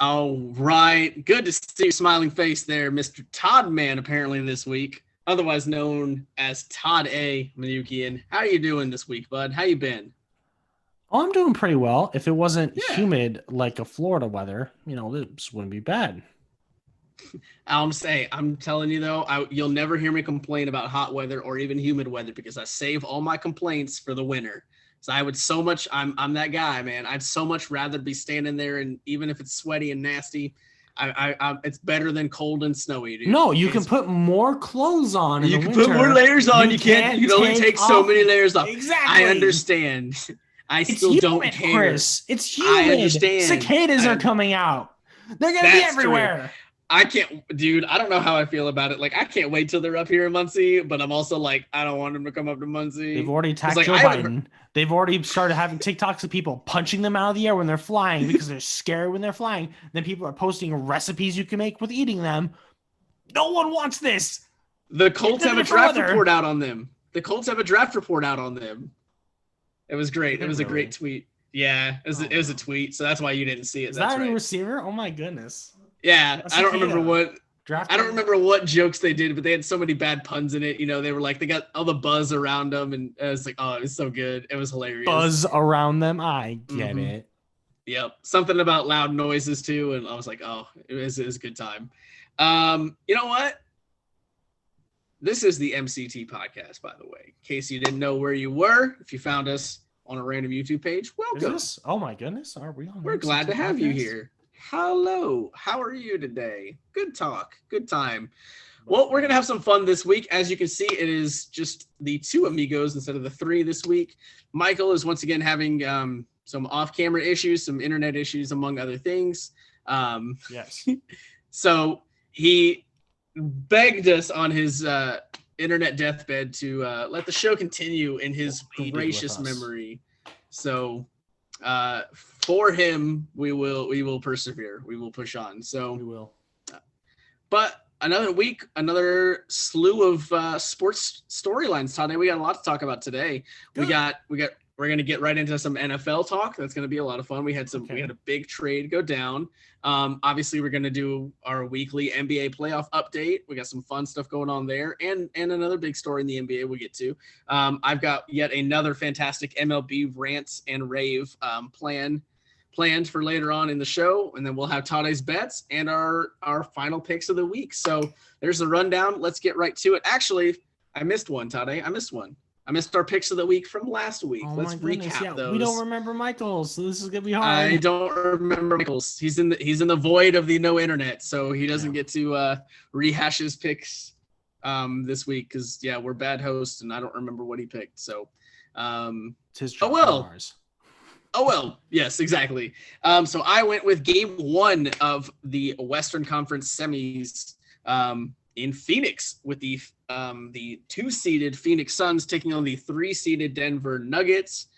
All right. Good to see your smiling face there, Mr. Todd Man, apparently this week, otherwise known as Toddeh Manukian. How are you doing this week, bud? How you been? Oh, I'm doing pretty well. If it wasn't Yeah. humid like a Florida weather, this wouldn't be bad. I'm telling you though, you'll never hear me complain about hot weather or even humid weather because I save all my complaints for the winter. So I would so much. I'm that guy, man. I'd so much rather be standing there, and even if it's sweaty and nasty, it's better than cold and snowy, dude. No, you can It's put more clothes on in the You can put more winter. layers on. You You can't. You can't can only take take so off. many layers off. I Exactly. understand. I It's still don't humid, care. Chris. It's I humid. understand. Cicadas are coming out. They're going to be That's true. everywhere. I can't, dude. I don't know how I feel about it. Like, I can't wait till they're up here in Muncie, but I'm also like, I don't want them to come up to They've Muncie. already It's attacked like Joe I haven't. Biden. They've already started having TikToks of people punching them out of the air when they're flying because they're scared when they're flying. Then people are posting recipes you can make with eating them. No one wants this. The Get Colts to have a different draft weather. report out on them. The Colts have a draft report out on them. It was Do great. It they was a great really? tweet. Yeah, Oh it was a no. tweet. So that's why you didn't see it. Is That's that a new right. receiver? Oh my goodness. Yeah, A I don't remember cicada. what I don't Drafted remember what jokes they did, but they had so many bad puns in it. You know, they were like they got all the buzz around them, and it was like, oh, it was so good. It was hilarious. buzz around them. I get Mm-hmm. it. Yep, something about loud noises too, and I was like, oh, it was a good time. You know what? This is the MCT podcast, by the way. In case you didn't know where you were, if you found us on a random YouTube page, Is welcome. this? Oh my goodness. Are we on the We're glad MCT to have you podcast? here. Hello, how are you today? Good talk, good time. But Well, we're going to have some fun this week. As you can see, it is just the two amigos instead of the three this week. Michael is once again having some off camera issues, some internet issues, among other things. Um, yes. so he begged us on his internet deathbed to let the show continue in his Pleaded with gracious us. memory. So for him, we will persevere. We will push on. So, We will. but another week, another slew of sports storylines. Today, we got a lot to talk about today. Good. We're going to get right into some NFL talk. That's going to be a lot of fun. We had a big trade go down. Obviously, we're going to do our weekly NBA playoff update. We got some fun stuff going on there, and another big story in the NBA we'll get to. I've got yet another fantastic MLB rants and rave planned for later on in the show, and then we'll have Toddeh's bets and our final picks of the week. So there's the rundown. Let's get right to it. Actually, I missed one, Toddeh. I missed our picks of the week from last week. Oh Let's my goodness. recap Yeah, those. we don't remember Michael's, so this is gonna be hard. I don't remember Michael's. He's in the void of the no internet, so he doesn't get to rehash his picks this week because we're bad hosts and I don't remember what he picked. So It's his oh job, well. not ours. Oh well, yes, exactly. So I went with game one of the Western Conference semis in Phoenix with the 2-seeded Phoenix Suns taking on the 3-seeded Denver Nuggets,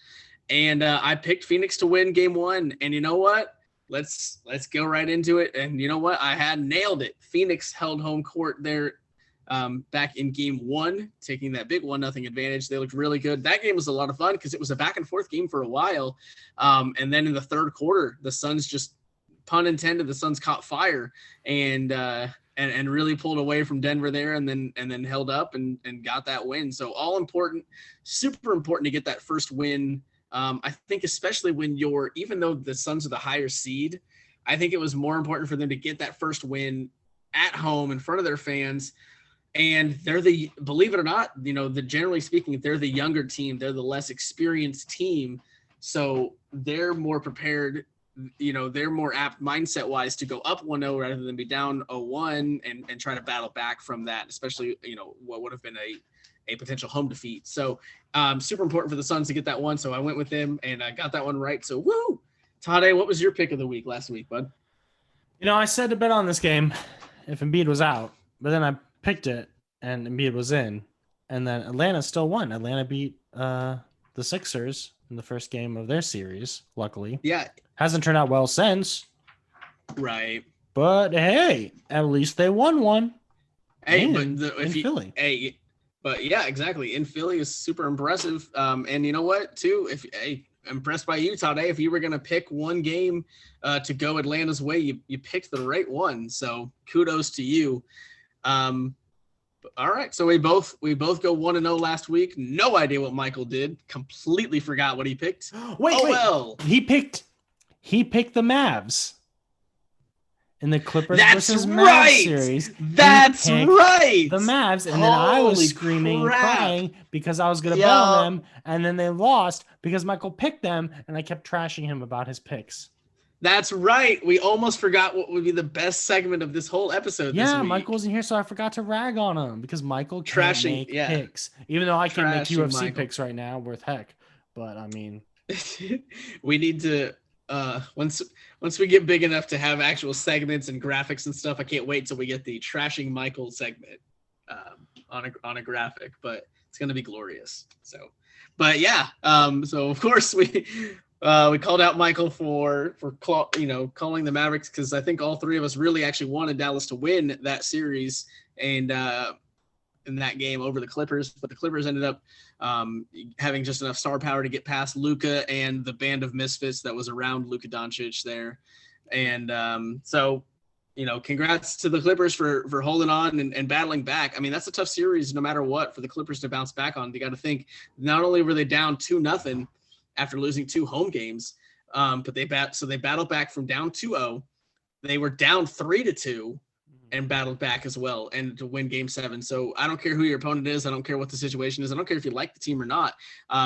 and I picked Phoenix to win game one. And you know what? Let's go right into it. And you know what? I had nailed it. Phoenix held home court there back in game one, taking that big 1-0 advantage. They looked really good. That game was a lot of fun because it was a back and forth game for a while. And then in the third quarter, the Suns just, pun intended, the Suns caught fire and really pulled away from Denver there and then held up and got that win. So all important, super important to get that first win. I think especially when even though the Suns are the higher seed, I think it was more important for them to get that first win at home in front of their fans. And they're believe it or not, generally speaking, they're the younger team. They're the less experienced team. So they're more prepared, they're more apt mindset wise to go up 1-0 rather than be down 0-1 and try to battle back from that, especially, what would have been a potential home defeat. So super important for the Suns to get that one. So I went with them and I got that one right. So woo! Toddeh, what was your pick of the week last week, bud? I said to bet on this game if Embiid was out, but then I picked it and Embiid was in, and then Atlanta still won. Atlanta beat the Sixers in the first game of their series, luckily. Yeah. Hasn't turned out well since. Right. But hey, at least they won one. Hey, in Philly. Hey, but yeah, exactly. In Philly is super impressive. And you know what, too? impressed by you, Toddeh. If you were going to pick one game to go Atlanta's way, you picked the right one. So kudos to you. All right. So we both go 1-0 last week. No idea what Michael did. Completely forgot what he picked. Wait. Well. He picked the Mavs. In the Clippers That's versus right. Mavs series. That's right. The Mavs. And then I was screaming and crying because I was going to bet on them. And then they lost because Michael picked them. And I kept trashing him about his picks. That's right. We almost forgot what would be the best segment of this whole episode. Yeah, this week. Michael wasn't here, so I forgot to rag on him because Michael can't make picks. Even though I can't make UFC picks right now, worth heck. But I mean, we need to once we get big enough to have actual segments and graphics and stuff. I can't wait till we get the trashing Michael segment on a graphic, but it's gonna be glorious. So, but yeah, so of course we called out Michael for calling the Mavericks because I think all three of us really actually wanted Dallas to win that series and in that game over the Clippers, but the Clippers ended up having just enough star power to get past Luka and the band of misfits that was around Luka Doncic there. And so, congrats to the Clippers for holding on and battling back. I mean, that's a tough series no matter what for the Clippers to bounce back on. You got to think not only were they down 2-0 after losing 2 home games, but they battled back from down 2-0. They were down 3-2 and battled back as well and to win game 7. So I don't care who your opponent is. I don't care what the situation is. I don't care if you like the team or not.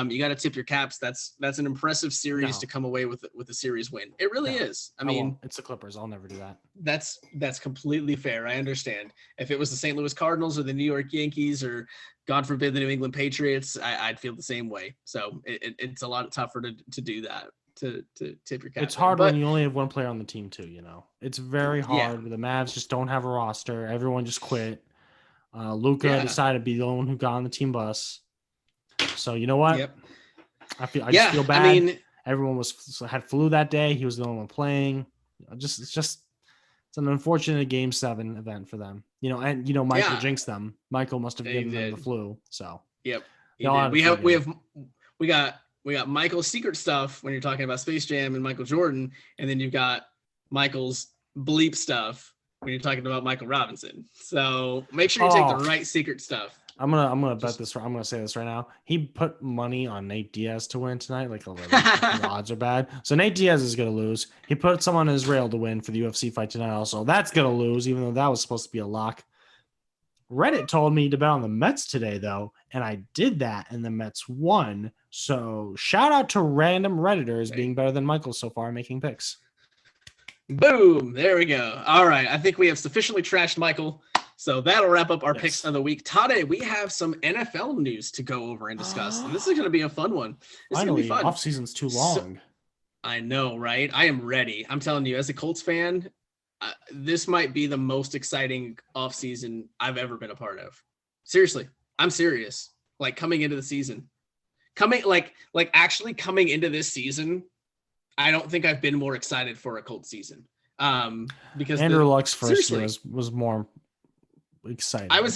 You got to tip your caps. That's an impressive series to come away with a series win. It really is. I mean, it's the Clippers. I'll never do that. That's completely fair. I understand. If it was the St. Louis Cardinals or the New York Yankees or God forbid the New England Patriots, I'd feel the same way. So it's a lot tougher to do that. To tip your cap. It's hard when you only have one player on the team too, It's very hard. The Mavs just don't have a roster. Everyone just quit. Luka decided to be the one who got on the team bus. So you know what? Yep. I just feel bad. I mean, everyone had flu that day. He was the only one playing. It's an unfortunate game 7 event for them. Michael jinxed them. Michael must have given them the flu. So yep. We got Michael's secret stuff when you're talking about Space Jam and Michael Jordan, and then you've got Michael's bleep stuff when you're talking about Michael Robinson. So make sure you take the right secret stuff. I'm gonna bet this. I'm gonna say this right now. He put money on Nate Diaz to win tonight. Like the odds are bad. So Nate Diaz is gonna lose. He put some on Israel to win for the UFC fight tonight. Also, that's gonna lose, even though that was supposed to be a lock. Reddit told me to bet on the Mets today, though, and I did that, and the Mets won. So shout out to random Redditors being better than Michael so far making picks. Boom. There we go. All right. I think we have sufficiently trashed Michael. So that'll wrap up our picks of the week. Toddeh, we have some NFL news to go over and discuss. And this is going to be a fun one. Finally, off season's too long. I know, right? I am ready. I'm telling you, as a Colts fan, this might be the most exciting offseason I've ever been a part of. Seriously, I'm serious. Like coming into the season, actually coming into this season, I don't think I've been more excited for a Colts season. Because Andrew Luck's first year was more exciting. I was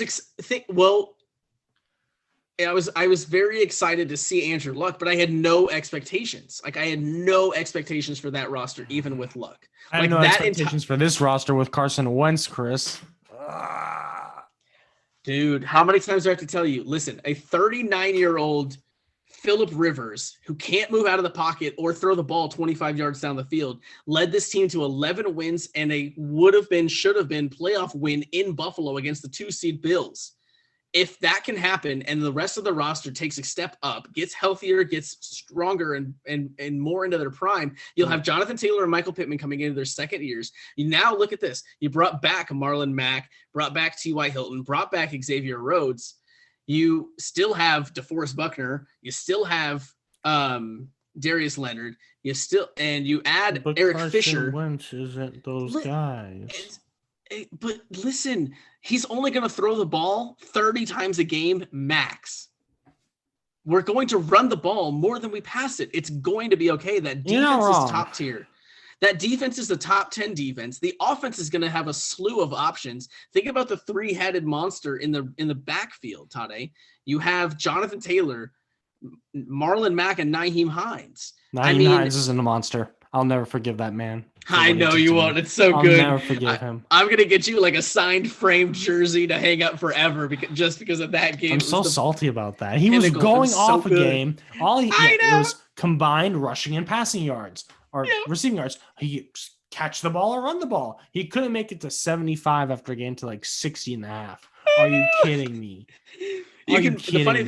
I was very excited to see Andrew Luck, but I had no expectations. Like I had no expectations for that roster, even with Luck. I had no expectations for this roster with Carson Wentz, Chris. Dude, how many times do I have to tell you? Listen, a 39-year-old Phillip Rivers, who can't move out of the pocket or throw the ball 25 yards down the field, led this team to 11 wins and a should have been playoff win in Buffalo against the 2-seed Bills. If that can happen and the rest of the roster takes a step up, gets healthier, gets stronger and more into their prime, you'll have Jonathan Taylor and Michael Pittman coming into their second years. You now look at this. You brought back Marlon Mack, brought back T.Y. Hilton, brought back Xavier Rhodes. You still have DeForest Buckner. You still have Darius Leonard. You add Eric Fisher. Wentz isn't those guys. But listen, he's only going to throw the ball 30 times a game max. We're going to run the ball more than we pass it. It's going to be okay. That defense is top tier. That defense is the top 10 defense. The offense is going to have a slew of options. Think about the 3-headed monster in the backfield, Toddeh. You have Jonathan Taylor, Marlon Mack and Nyheim Hines. Nyheim Hines isn't a monster. I'll never forgive that man. I know you won't. It's so good. I'll never forgive him. I'm gonna get you like a signed framed jersey to hang up forever because of that game. I'm so salty about that. He was going off a game. It was combined rushing and passing yards or receiving yards. He catch the ball or run the ball. He couldn't make it to 75 after getting to like 60 and a half. Are you kidding me? The funny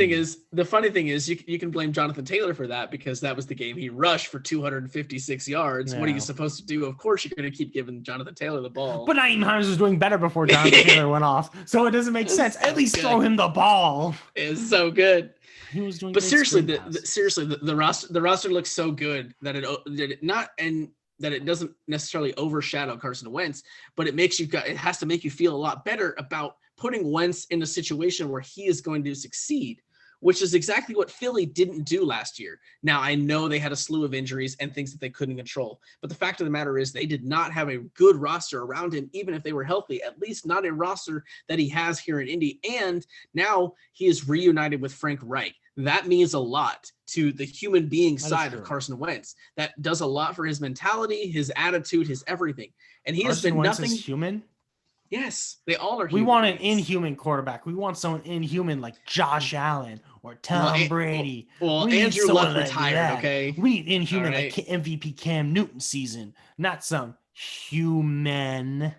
thing is you can blame Jonathan Taylor for that because that was the game he rushed for 256 yards. Yeah. What are you supposed to do? Of course, you're going to keep giving Jonathan Taylor the ball. But Nyheim Hines was doing better before Jonathan Taylor went off, so it doesn't make sense. At least throw him the ball. It's so good. He was doing. But seriously, the roster looks so good that it doesn't necessarily overshadow Carson Wentz, but it has to make you feel a lot better about putting Wentz in a situation where he is going to succeed, which is exactly what Philly didn't do last year. Now, I know they had a slew of injuries and things that they couldn't control, but the fact of the matter is they did not have a good roster around him, even if they were healthy, at least not a roster that he has here in Indy. And now he is reunited with Frank Reich. That means a lot to the human being side of Carson Wentz. That does a lot for his mentality, his attitude, his everything. And he has been Wentz nothing. Is human? Yes, they all are human. We want an inhuman quarterback. We want someone inhuman like Josh Allen or Tom Brady. Well, Andrew Luck retired, okay? We need inhuman like MVP Cam Newton season, not some human.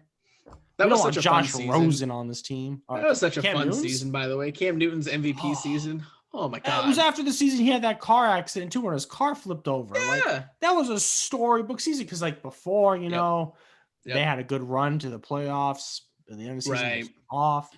That was such a Josh fun Rosen season. On this team. That was such a fun season, by the way. Cam Newton's MVP season. Oh my God. It was after the season he had that car accident too, where his car flipped over. Yeah. Like that was a storybook season because like before, they had a good run to the playoffs. At the end of the season was off.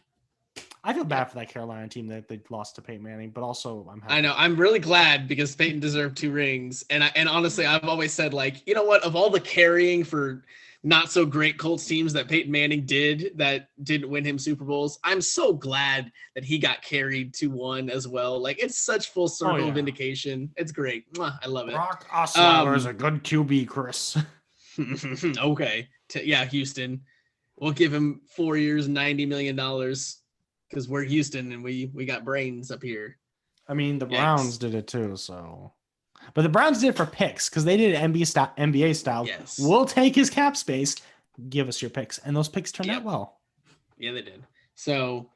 I feel bad for that Carolina team that they lost to Peyton Manning, but also I'm happy. I know. I'm really glad because Peyton deserved 2 rings. And honestly, I've always said, like, you know what? Of all the carrying for not so great Colts teams that Peyton Manning did that didn't win him Super Bowls, I'm so glad that he got carried to 1 as well. Like, it's such full circle vindication. It's great. Mwah, I love it. Brock Osweiler is a good QB, Chris. Okay. Houston. We'll give him 4 years, $90 million because we're Houston and we got brains up here. I mean, the Browns did it too, so. But the Browns did it for picks because they did it NBA style. Yes. We'll take his cap space. Give us your picks. And those picks turned out well. Yeah, they did. So,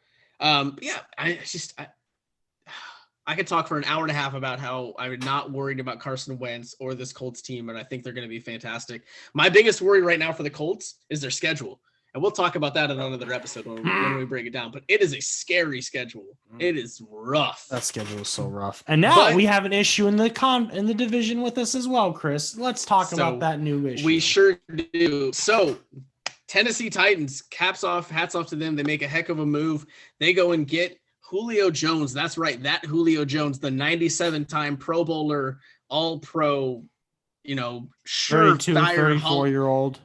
I could talk for an hour and a half about how I'm not worried about Carson Wentz or this Colts team, and I think they're going to be fantastic. My biggest worry right now for the Colts is their schedule. And we'll talk about that in another episode when we break it down. But it is a scary schedule. It is rough. That schedule is so rough. And now we have an issue in the division with us as well, Chris. Let's talk about that new issue. We sure do. So, Tennessee Titans, hats off to them. They make a heck of a move. They go and get Julio Jones. That's right, that Julio Jones, the 97-time Pro Bowler, All-Pro, 34-year-old.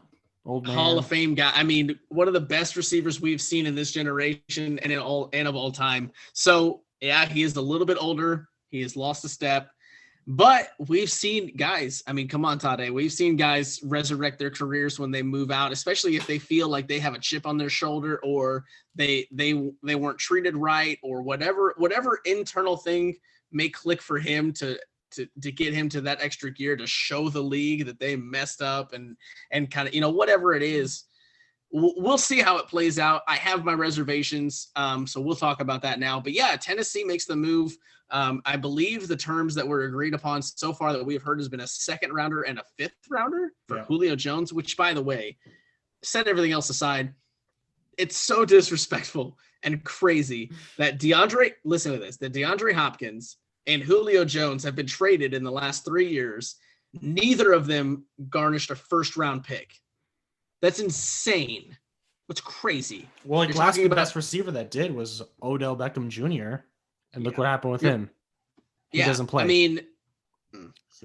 Old man. Hall of Fame guy. I mean, one of the best receivers we've seen in this generation and of all time. So yeah, he is a little bit older. He has lost a step, but we've seen guys. I mean, come on, Toddeh. We've seen guys resurrect their careers when they move out, especially if they feel like they have a chip on their shoulder or they weren't treated right or whatever internal thing may click for him to get him to that extra gear to show the league that they messed up and kind of, whatever it is, we'll see how it plays out. I have my reservations. So we'll talk about that now, but yeah, Tennessee makes the move. I believe the terms that were agreed upon so far that we've heard has been a 2nd rounder and a 5th rounder for Julio Jones, which by the way, set everything else aside. It's so disrespectful and crazy that DeAndre Hopkins and Julio Jones have been traded in the last 3 years. Neither of them garnished a 1st-round pick. That's insane. That's crazy. Well, the best receiver that did was Odell Beckham Jr. And look what happened with him. He doesn't play.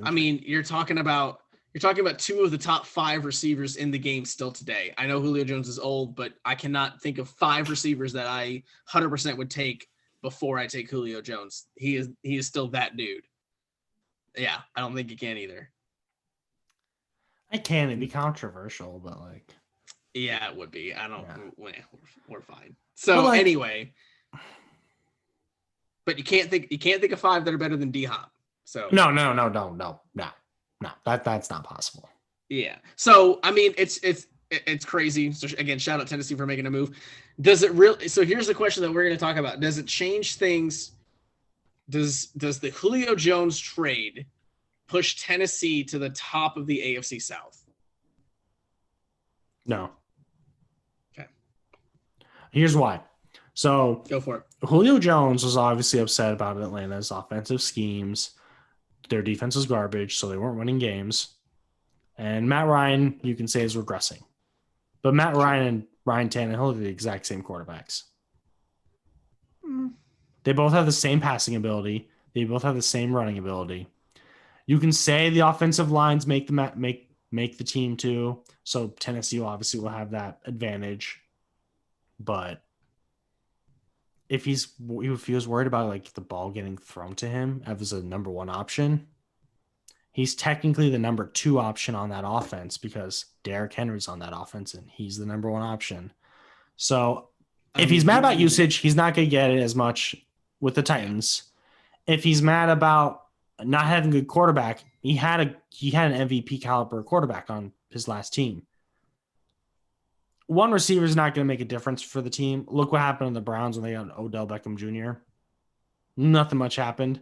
I mean, you're talking about 2 of the top 5 receivers in the game still today. I know Julio Jones is old, but I cannot think of 5 receivers that I 100% would take before I take Julio Jones. He is still that dude. Yeah, I don't think you can either. I can. It'd be controversial, but like. Yeah, it would be. I don't. Yeah. We're fine. So anyway, but you can't think of 5 that are better than D-Hop. So No. That's not possible. yeah. So I mean, it's crazy. So again, shout out Tennessee for making a move. Does it really? So here's the question that we're going to talk about. Does it change things? Does the Julio Jones trade push Tennessee to the top of the AFC South? No. Okay. Here's why. So Go for it. Julio Jones was obviously upset about Atlanta's offensive schemes. Their defense was garbage, so they weren't winning games. And Matt Ryan, you can say, is regressing. But Matt Ryan and Ryan Tannehill are the exact same quarterbacks. They both have the same passing ability. They both have the same running ability. You can say the offensive lines make the team too. So Tennessee obviously will have that advantage. But if he was worried about like the ball getting thrown to him as a number 1 option, he's technically the number 2 option on that offense because Derrick Henry's on that offense and he's the number 1 option. So if he's mad about usage, he's not going to get it as much with the Titans. If he's mad about not having a good quarterback, he had an MVP caliber quarterback on his last team. One receiver is not going to make a difference for the team. Look what happened to the Browns when they got Odell Beckham Jr. Nothing much happened.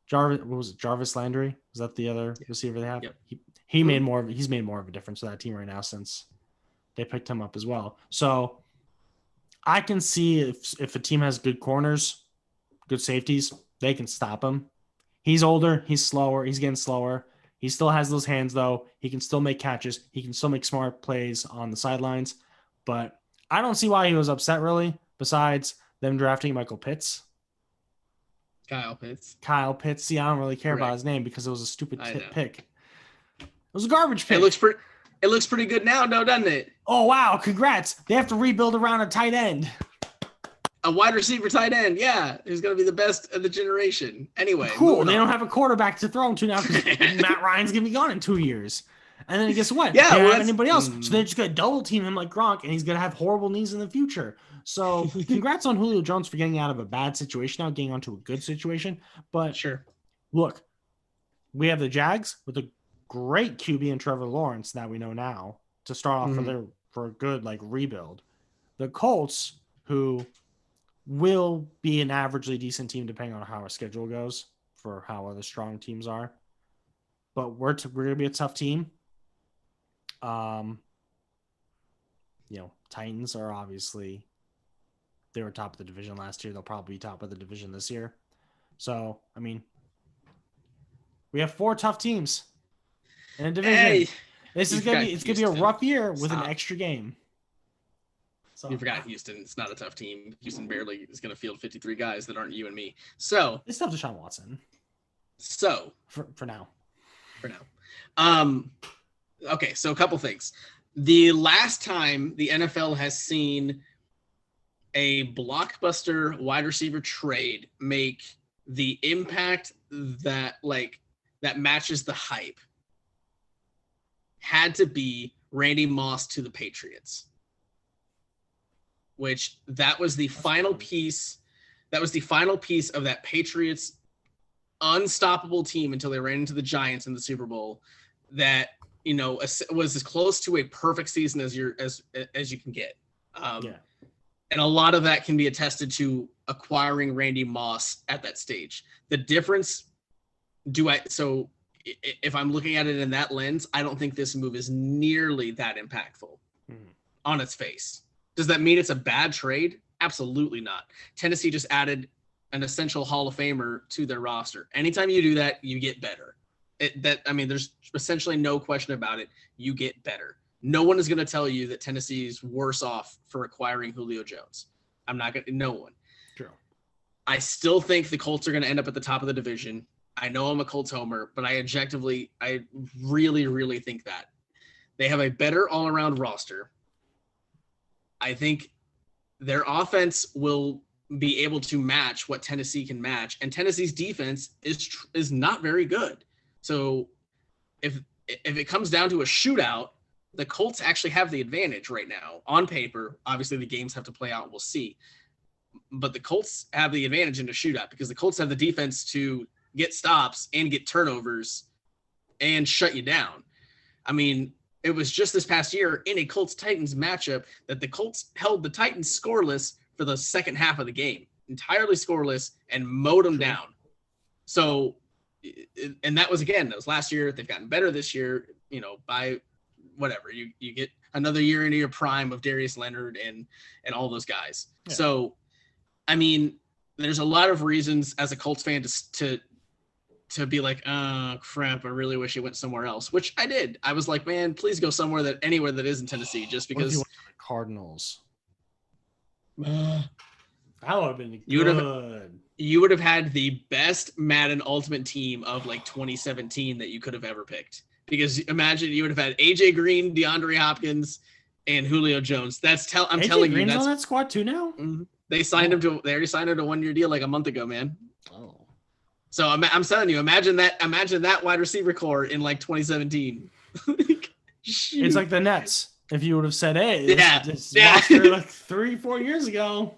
Jarvis Landry? Was that the other receiver they have? Yep. He's made more of a difference for that team right now since they picked him up as well. So I can see if a team has good corners, good safeties, they can stop him. He's older, he's slower, he's getting slower. He still has those hands, though. He can still make catches. He can still make smart plays on the sidelines. But I don't see why he was upset, really, besides them drafting Michael Pitts. Kyle Pitts. See, I don't really care about his name because it was a stupid pick. It was a garbage pick. It looks pretty good now, though, doesn't it? Oh, wow. Congrats. They have to rebuild around a tight end. A wide receiver tight end, yeah, who's going to be the best of the generation. Anyway, cool. They don't have a quarterback to throw him to now because Matt Ryan's going to be gone in 2 years. And then guess what? Yeah, they don't have anybody else. So they're just going to double team him like Gronk, and he's going to have horrible knees in the future. So congrats on Julio Jones for getting out of a bad situation now, getting onto a good situation. But sure, look, we have the Jags with a great QB in Trevor Lawrence that we know now to start off for a good like rebuild. The Colts, who will be an averagely decent team depending on how our schedule goes for how other strong teams are. But we're going to be a tough team. Titans are obviously, they were top of the division last year. They'll probably be top of the division this year. So, I mean, we have 4 tough teams in a division. Hey, it's going to be a rough year with an extra game. So, you forgot Houston. It's not a tough team. Houston barely is going to field 53 guys that aren't you and me. So they still have Deshaun Watson. So for now. Okay. So a couple things. The last time the NFL has seen a blockbuster wide receiver trade make the impact that matches the hype had to be Randy Moss to the Patriots. Which that was the final piece. That was the final piece of that Patriots unstoppable team until they ran into the Giants in the Super Bowl. That was as close to a perfect season as you can get. And a lot of that can be attested to acquiring Randy Moss at that stage. The difference, if I'm looking at it in that lens, I don't think this move is nearly that impactful on its face. Does that mean it's a bad trade? Absolutely not. Tennessee just added an essential Hall of Famer to their roster. Anytime you do that, you get better. There's essentially no question about it. You get better. No one is going to tell you that Tennessee's worse off for acquiring Julio Jones. No one. True. I still think the Colts are going to end up at the top of the division. I know I'm a Colts homer, but I really, really think that. They have a better all-around roster. I think their offense will be able to match what Tennessee can match, and Tennessee's defense is not very good. So if it comes down to a shootout, the Colts actually have the advantage right now on paper. Obviously, the games have to play out. We'll see. but the Colts have the advantage in a shootout because the Colts have the defense to get stops and get turnovers and shut you down. I mean, it was just this past year in a Colts-Titans matchup that the Colts held the Titans scoreless for the second half of the game, entirely scoreless, and mowed them down. So, and that was last year. They've gotten better this year, by whatever. You get another year into your prime of Darius Leonard and all those guys. Yeah. So, I mean, there's a lot of reasons as a Colts fan to be like, oh, crap, I really wish he went somewhere else, which I did. I was like, man, please go anywhere that isn't Tennessee, just because. What if you went to the Cardinals? That would have been good. You would have had the best Madden Ultimate team of like 2017 that you could have ever picked. Because imagine you would have had AJ Green, DeAndre Hopkins, and Julio Jones. I'm telling you, that's on that squad too now. Mm-hmm. They already signed him to a 1-year deal like a month ago, man. Oh. So I'm telling you, imagine that wide receiver core in like 2017. It's like the Nets. If you would have said, hey, this yeah. roster like 3-4 years ago.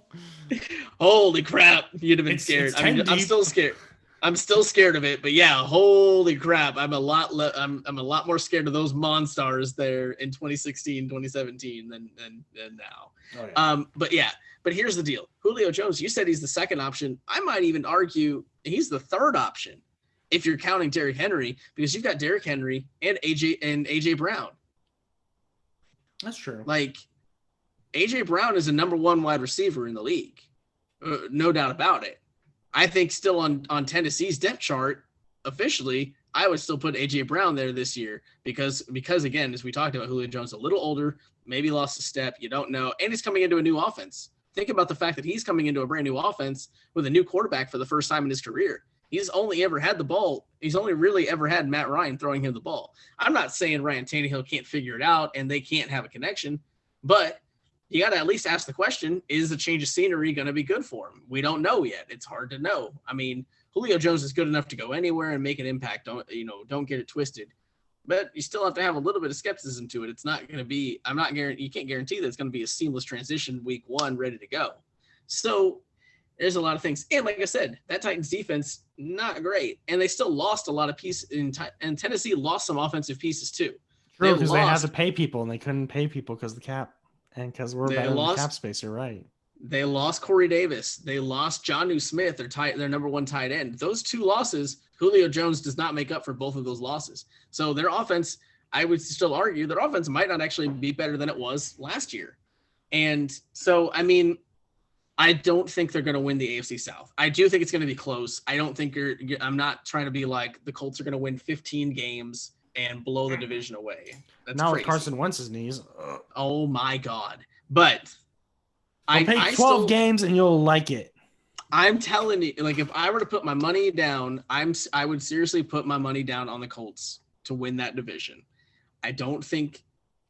Holy crap. You'd have been scared. I'm still scared. I'm still scared of it, but yeah, holy crap. I'm a lot more scared of those Monstars there in 2016, 2017 than now. Oh, yeah. But here's the deal. Julio Jones, you said he's the second option. I might even argue he's the third option if you're counting Derrick Henry, because you've got Derrick Henry and AJ Brown. That's true. Like, AJ Brown is a number one wide receiver in the league. No doubt about it. I think still on Tennessee's depth chart, officially, I would still put AJ Brown there this year because again, as we talked about, Julio Jones a little older, maybe lost a step, you don't know, and he's coming into a new offense. Think about the fact that he's coming into a brand new offense with a new quarterback for the first time in his career. He's only ever had the ball. He's only really ever had Matt Ryan throwing him the ball. I'm not saying Ryan Tannehill can't figure it out and they can't have a connection, but you got to at least ask the question, is a change of scenery going to be good for him? We don't know yet. It's hard to know. I mean, Julio Jones is good enough to go anywhere and make an impact. Don't get it twisted. But you still have to have a little bit of skepticism to it. It's not going to be, you can't guarantee that it's going to be a seamless transition week one, ready to go. So there's a lot of things. And like I said, that Titans defense, not great. And they still lost a lot of pieces and Tennessee lost some offensive pieces too. True, because they had to pay people and they couldn't pay people because of the cap. And because we're better in the cap space, you're right. They lost Corey Davis. They lost Jonnu Smith, their number one tight end. Those two losses, Julio Jones does not make up for both of those losses. So their offense, I would still argue, their offense might not actually be better than it was last year. And so, I mean, I don't think they're going to win the AFC South. I do think it's going to be close. I don't think I'm not trying to be like the Colts are going to win 15 games and blow the division away. That's now crazy. With Carson Wentz's knees. Oh my God. But I take 12 games and you'll like it. I'm telling you, like, if I were to put my money down, I would seriously put my money down on the Colts to win that division. I don't think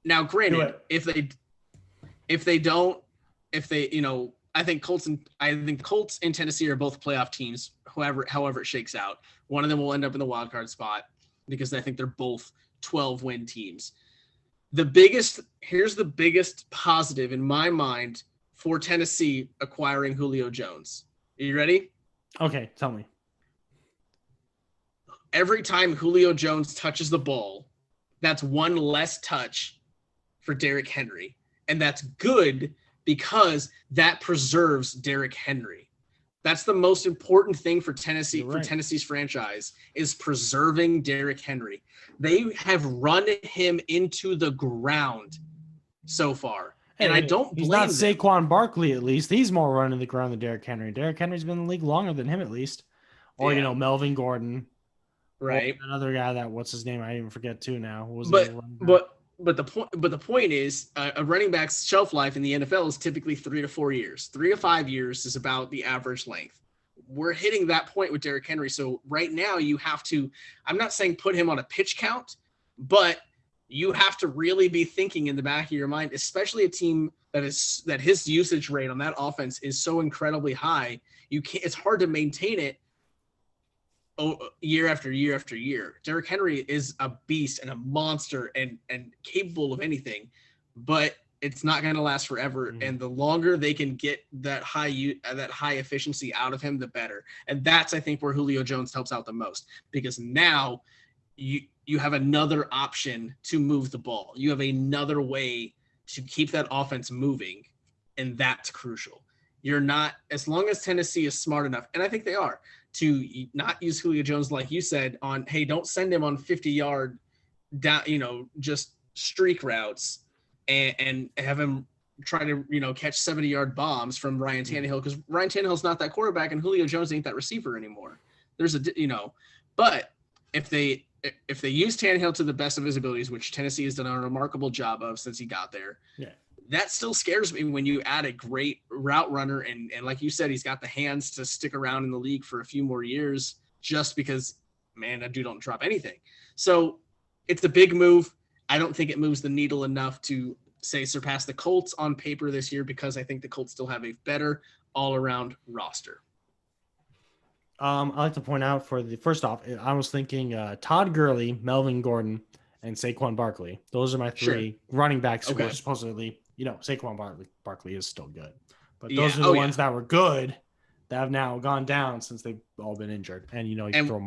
now, granted, if they don't, I think Colts and Tennessee are both playoff teams, however it shakes out. One of them will end up in the wild card spot because I think they're both 12-win teams. Here's the biggest positive in my mind for Tennessee acquiring Julio Jones. Are you ready? Okay, tell me. Every time Julio Jones touches the ball, that's one less touch for Derrick Henry. And that's good because that preserves Derrick Henry. That's the most important thing for Tennessee, for Tennessee's franchise, is preserving Derrick Henry. They have run him into the ground so far. And I don't blame them. He's not Saquon Barkley, at least. He's more running the ground than Derrick Henry. Derrick Henry's been in the league longer than him, at least. Or, Melvin Gordon. Right. Another guy that, what's his name? I even forget too now. But the point is, a running back's shelf life in the NFL is typically 3 to 4 years. 3 to 5 years is about the average length. We're hitting that point with Derrick Henry. So right now you have to, I'm not saying put him on a pitch count, but you have to really be thinking in the back of your mind, especially a team that his usage rate on that offense is so incredibly high. It's hard to maintain it year after year after year. Derrick Henry is a beast and a monster and capable of anything, but it's not going to last forever. Mhm. And the longer they can get that high efficiency out of him, the better. And that's, I think, where Julio Jones helps out the most, because now you have another option to move the ball. You have another way to keep that offense moving. And that's crucial. You're not, as long as Tennessee is smart enough, and I think they are, to not use Julio Jones, like you said, on, hey, don't send him on 50-yard down, just streak routes and have him try to, catch 70-yard bombs from Ryan Tannehill, because Ryan Tannehill's not that quarterback and Julio Jones ain't that receiver anymore. There's but if they use Tannehill to the best of his abilities, which Tennessee has done a remarkable job of since he got there, that still scares me when you add a great route runner. And like you said, he's got the hands to stick around in the league for a few more years, just because, man, that dude don't drop anything. So it's a big move. I don't think it moves the needle enough to say surpass the Colts on paper this year, because I think the Colts still have a better all-around roster. I like to point out first off, I was thinking Todd Gurley, Melvin Gordon, and Saquon Barkley. Those are my three running backs who are supposedly, Saquon Barkley is still good. But those are the ones that were good that have now gone down since they've all been injured. And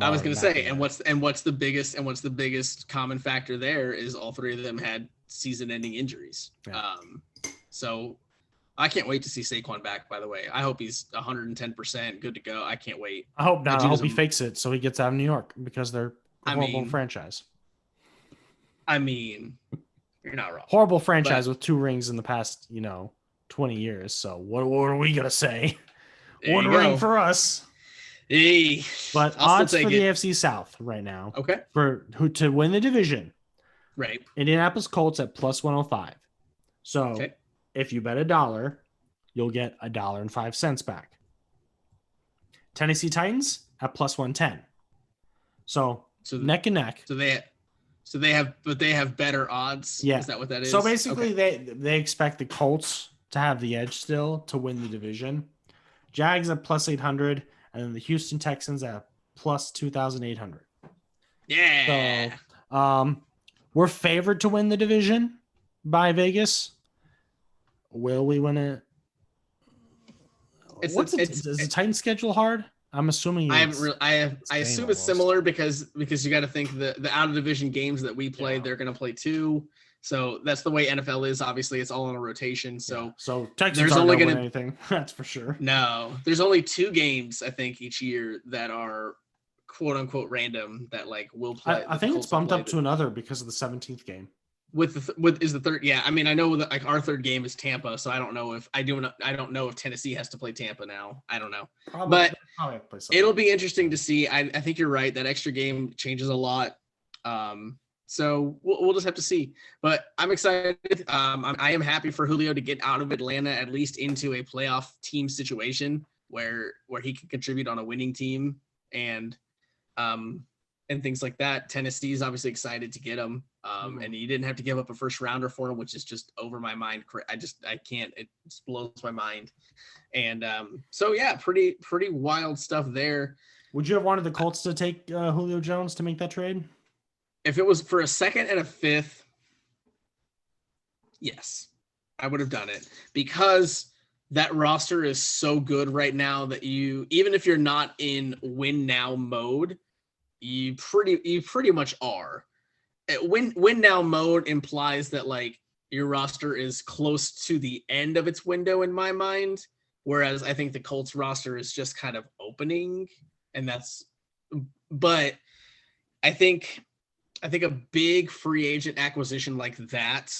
I was going to say, and what's the biggest common factor there is all three of them had season-ending injuries. Yeah. So I can't wait to see Saquon back, by the way. I hope he's 110% good to go. I can't wait. I hope not. I hope he fakes it so he gets out of New York, because they're a horrible franchise. I mean, you're not wrong. Horrible franchise with 2 rings in the past, 20 years. So what are we going to say? One ring for us. Hey, but odds for the AFC South right now. Okay. To win the division. Right. Indianapolis Colts at +105. So if you bet $1, you'll get $1.05 back. Tennessee Titans at +110. So neck and neck. So they have better odds. Yeah. Is that what that is? So basically they expect the Colts to have the edge still to win the division. Jags at +800, and then the Houston Texans at +2,800. Yeah. So we're favored to win the division by Vegas. Will we win it? Is the Titans schedule hard? I'm assuming I assume it's similar because you got to think the out of division games that we play, they're going to play too. So that's the way NFL is. Obviously, it's all on a rotation. So Texans aren't going to win anything. That's for sure. No, there's only 2 games I think each year that are quote unquote random that we'll play. I think it's bumped up to another because of the 17th game. With is the third? Yeah, I mean, I know that our third game is Tampa, so I don't know if Tennessee has to play Tampa now. I don't know, but it'll be interesting to see. I think you're right. That extra game changes a lot. So we'll just have to see. But I'm excited. I am happy for Julio to get out of Atlanta, at least into a playoff team situation where he can contribute on a winning team and things like that. Tennessee is obviously excited to get him. And you didn't have to give up a first rounder for him, which is just over my mind. I can't, it just blows my mind. And so yeah, pretty wild stuff there. Would you have wanted the Colts to take Julio Jones to make that trade? If it was for a 2nd and a 5th, yes, I would have done it, because that roster is so good right now that even if you're not in win now mode, you pretty much are. Win now mode implies that your roster is close to the end of its window in my mind, whereas I think the Colts roster is just kind of opening, but I think a big free agent acquisition like that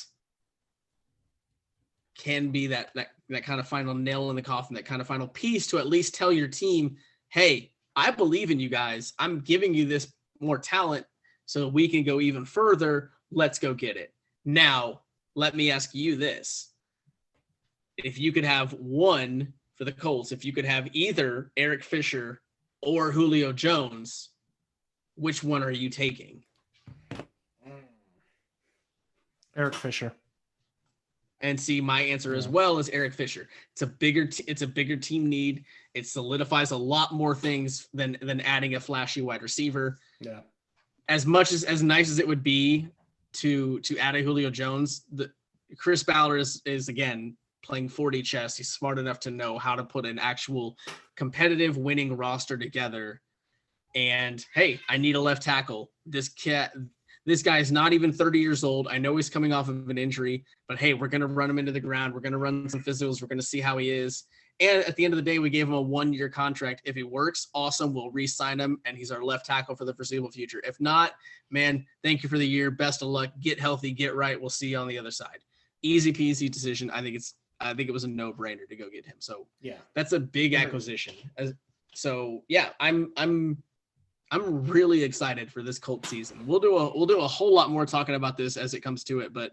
can be that kind of final nail in the coffin, that kind of final piece to at least tell your team, hey, I believe in you guys. I'm giving you this more talent so we can go even further. Let's go get it. Now, let me ask you this. If you could have one for the Colts, if you could have either Eric Fisher or Julio Jones, which one are you taking? Eric Fisher. And see, my answer as well is Eric Fisher. It's a bigger team need. It solidifies a lot more things than adding a flashy wide receiver. Yeah. As nice as it would be to add a Julio Jones, Chris Ballard is again playing 4D chess. He's smart enough to know how to put an actual competitive winning roster together. And hey, I need a left tackle. This guy is not even 30 years old. I know he's coming off of an injury, but hey, we're going to run him into the ground. We're going to run some physicals. We're going to see how he is. And at the end of the day, we gave him a 1-year contract. If he works, awesome. We'll re-sign him, and he's our left tackle for the foreseeable future. If not, man, thank you for the year. Best of luck. Get healthy. Get right. We'll see you on the other side. Easy peasy decision. I think it was a no-brainer to go get him. So yeah, that's a big acquisition. So yeah, I'm really excited for this Colt season. We'll do a whole lot more talking about this as it comes to it, but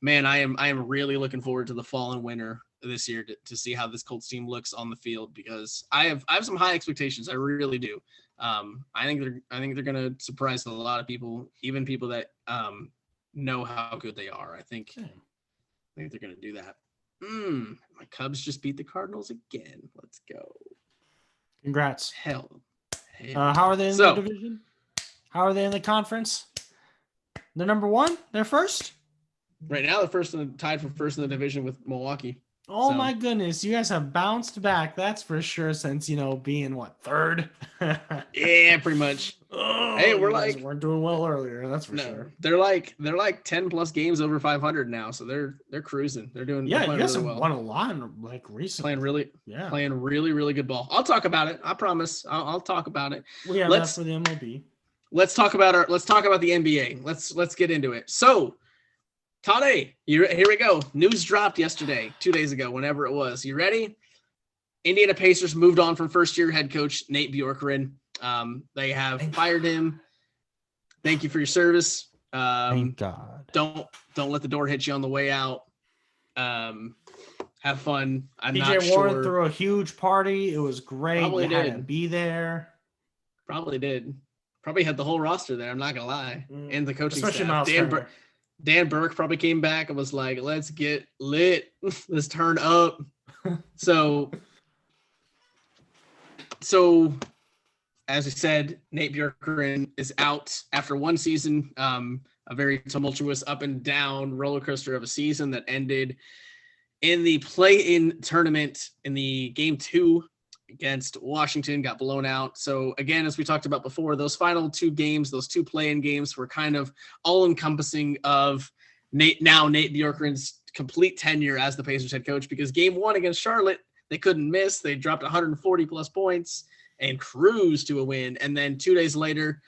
man, I am really looking forward to the fall and winter this year to see how this Colts team looks on the field, because I have some high expectations. I really do. I think they're going to surprise a lot of people, even people that know how good they are. I think they're going to do that. My Cubs just beat the Cardinals again. Let's go. Congrats. Hell. How are they in the division? How are they in the conference? They're number 1? They're first? Right now, they're tied for first in the division with Milwaukee. Oh my goodness, you guys have bounced back. That's for sure. Since being third. Yeah, pretty much. Hey, we're doing well earlier. That's for sure. They're like 10 plus games over 500 now, so they're cruising. They're doing. Yeah, you guys really have won a lot recently. Playing really good ball. I'll talk about it. I promise. I'll talk about it. We have that for the MLB. Let's talk about the NBA. Let's get into it. So. Toddeh, here we go. News dropped yesterday, 2 days ago, whenever it was. You ready? Indiana Pacers moved on from first-year head coach Nate Bjorkgren. They have fired him. Thank you for your service. Thank God. Don't let the door hit you on the way out. Have fun. I'm not TJ sure. Warren threw a huge party. It was great. Probably you had to be there. Probably did. Probably had the whole roster there. I'm not gonna lie, and the coaching especially staff. Dan Burke probably came back and was like, let's get lit. Let's turn up. So as we said, Nate Bjorkgren is out after one season, a very tumultuous up and down roller coaster of a season that ended in the play-in tournament in the game 2 against Washington, got blown out. So again, as we talked about before, those final 2 games, those 2 play-in games were kind of all-encompassing of Nate Bjorkgren's complete tenure as the Pacers head coach, because game 1 against Charlotte, they couldn't miss. They dropped 140 plus points and cruised to a win. And then 2 days later,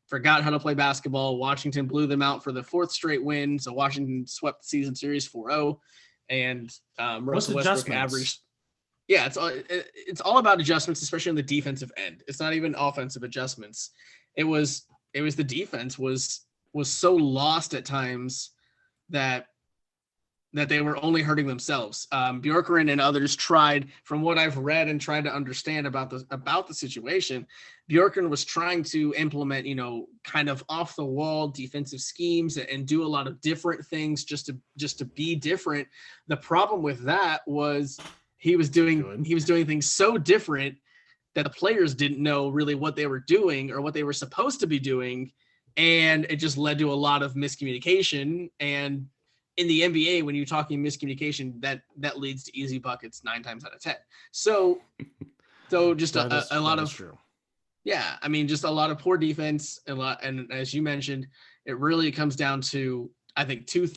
forgot how to play basketball. Washington blew them out for the 4th straight win. So Washington swept the season series 4-0. And Russell Westbrook averaged. Yeah, it's all about adjustments, especially on the defensive end. It's not even offensive adjustments. It was the defense was so lost at times that they were only hurting themselves. Bjorkgren and others tried, from what I've read and tried to understand about the situation, Bjorkgren was trying to implement, kind of off the wall defensive schemes and do a lot of different things just to be different. The problem with that was he was doing things so different that the players didn't know really what they were doing or what they were supposed to be doing. And it just led to a lot of miscommunication. And in the NBA, when you're talking miscommunication, that leads to easy buckets 9 times out of 10. So just a lot of true. Yeah, I mean, just a lot of poor defense, and as you mentioned, it really comes down to, I think, 2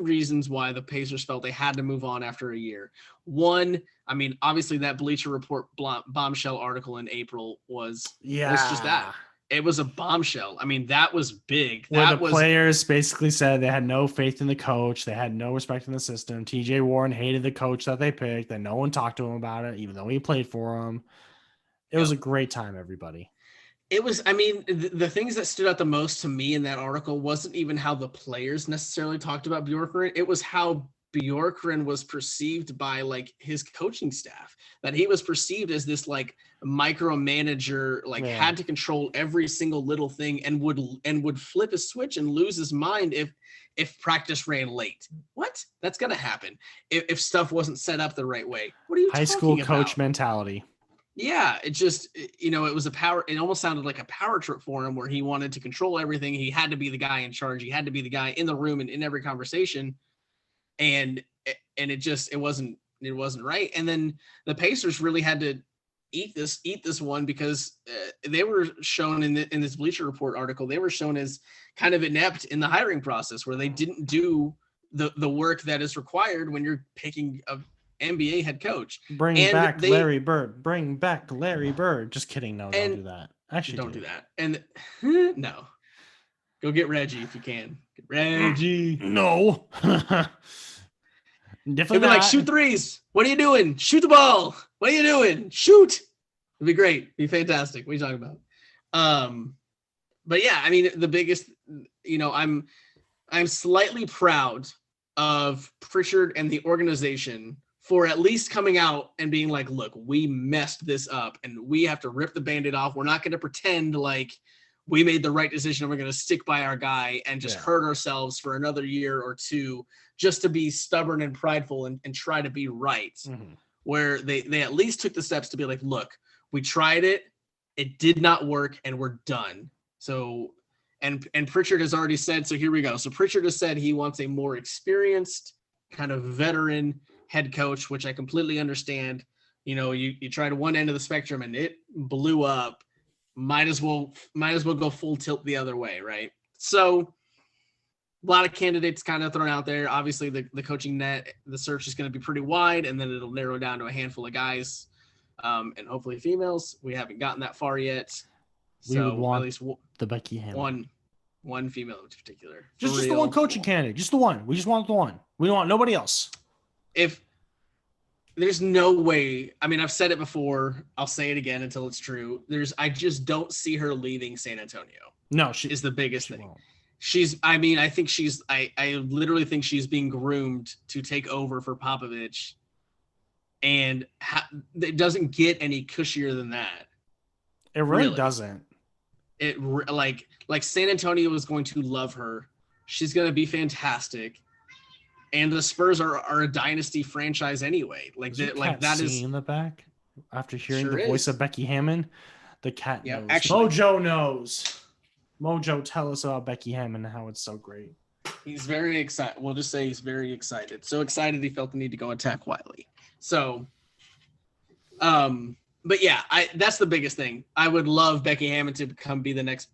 reasons why the Pacers felt they had to move on after a year. One, I mean, obviously that Bleacher Report bombshell article in April was just that. It was a bombshell. I mean, that was big. Players basically said they had no faith in the coach. They had no respect in the system. TJ Warren hated the coach that they picked, and no one talked to him about it, even though he played for him. It was a great time, everybody. It was, I mean, the things that stood out the most to me in that article wasn't even how the players necessarily talked about Bjorkgren. It was how Bjorkgren was perceived by his coaching staff, that he was perceived as this micromanager, had to control every single little thing and would flip a switch and lose his mind if practice ran late. What? That's going to happen if stuff wasn't set up the right way. What are you talking about? High school coach mentality. Yeah, it just, it was it almost sounded like a power trip for him where he wanted to control everything. He had to be the guy in charge. He had to be the guy in the room and in every conversation. and it wasn't right. And then the Pacers really had to eat this one because they were shown in this Bleacher Report article, they were shown as kind of inept in the hiring process, where they didn't do the work that is required when you're picking a NBA head coach. Bring back Larry Bird. Just kidding. No, don't do that. Actually, don't do that. And no, go get Reggie if you can. Get Reggie. No. Definitely be like, shoot threes. What are you doing? Shoot the ball. What are you doing? Shoot. It'd be great. It'd be fantastic. What are you talking about? But yeah, I mean, the biggest, I'm slightly proud of Pritchard and the organization for at least coming out and being like, look, we messed this up and we have to rip the Band-Aid off. We're not going to pretend like we made the right decision and we're going to stick by our guy and just hurt ourselves for another year or two just to be stubborn and prideful and try to be right. Mm-hmm. Where they at least took the steps to be like, look, we tried it. It did not work and we're done. So, and Pritchard has already said, so here we go. So Pritchard has said he wants a more experienced kind of veteran head coach, which I completely understand. You tried one end of the spectrum and it blew up. Might as well go full tilt the other way, right? So a lot of candidates kind of thrown out there. Obviously, the coaching net, the search is going to be pretty wide, and then it'll narrow down to a handful of guys, and hopefully females. We haven't gotten that far yet. We would want at least the Becky Hammond. One female in particular. Just the one coaching candidate. Just the one. We just want the one. We don't want nobody else. If there's no way, I mean, I've said it before, I'll say it again until it's true. I just don't see her leaving San Antonio. No, she is the biggest thing. Won't. I literally think she's being groomed to take over for Popovich, and it doesn't get any cushier than that. It really doesn't. It like San Antonio is going to love her. She's going to be fantastic. And the Spurs are a dynasty franchise anyway. That is in the back. After hearing the voice of Becky Hammond, the cat knows. Actually, Mojo knows. Mojo, tell us about Becky Hammond and how it's so great. He's very excited. We'll just say he's very excited. So excited he felt the need to go attack Wiley. So, but yeah, that's the biggest thing. I would love Becky Hammond to be the next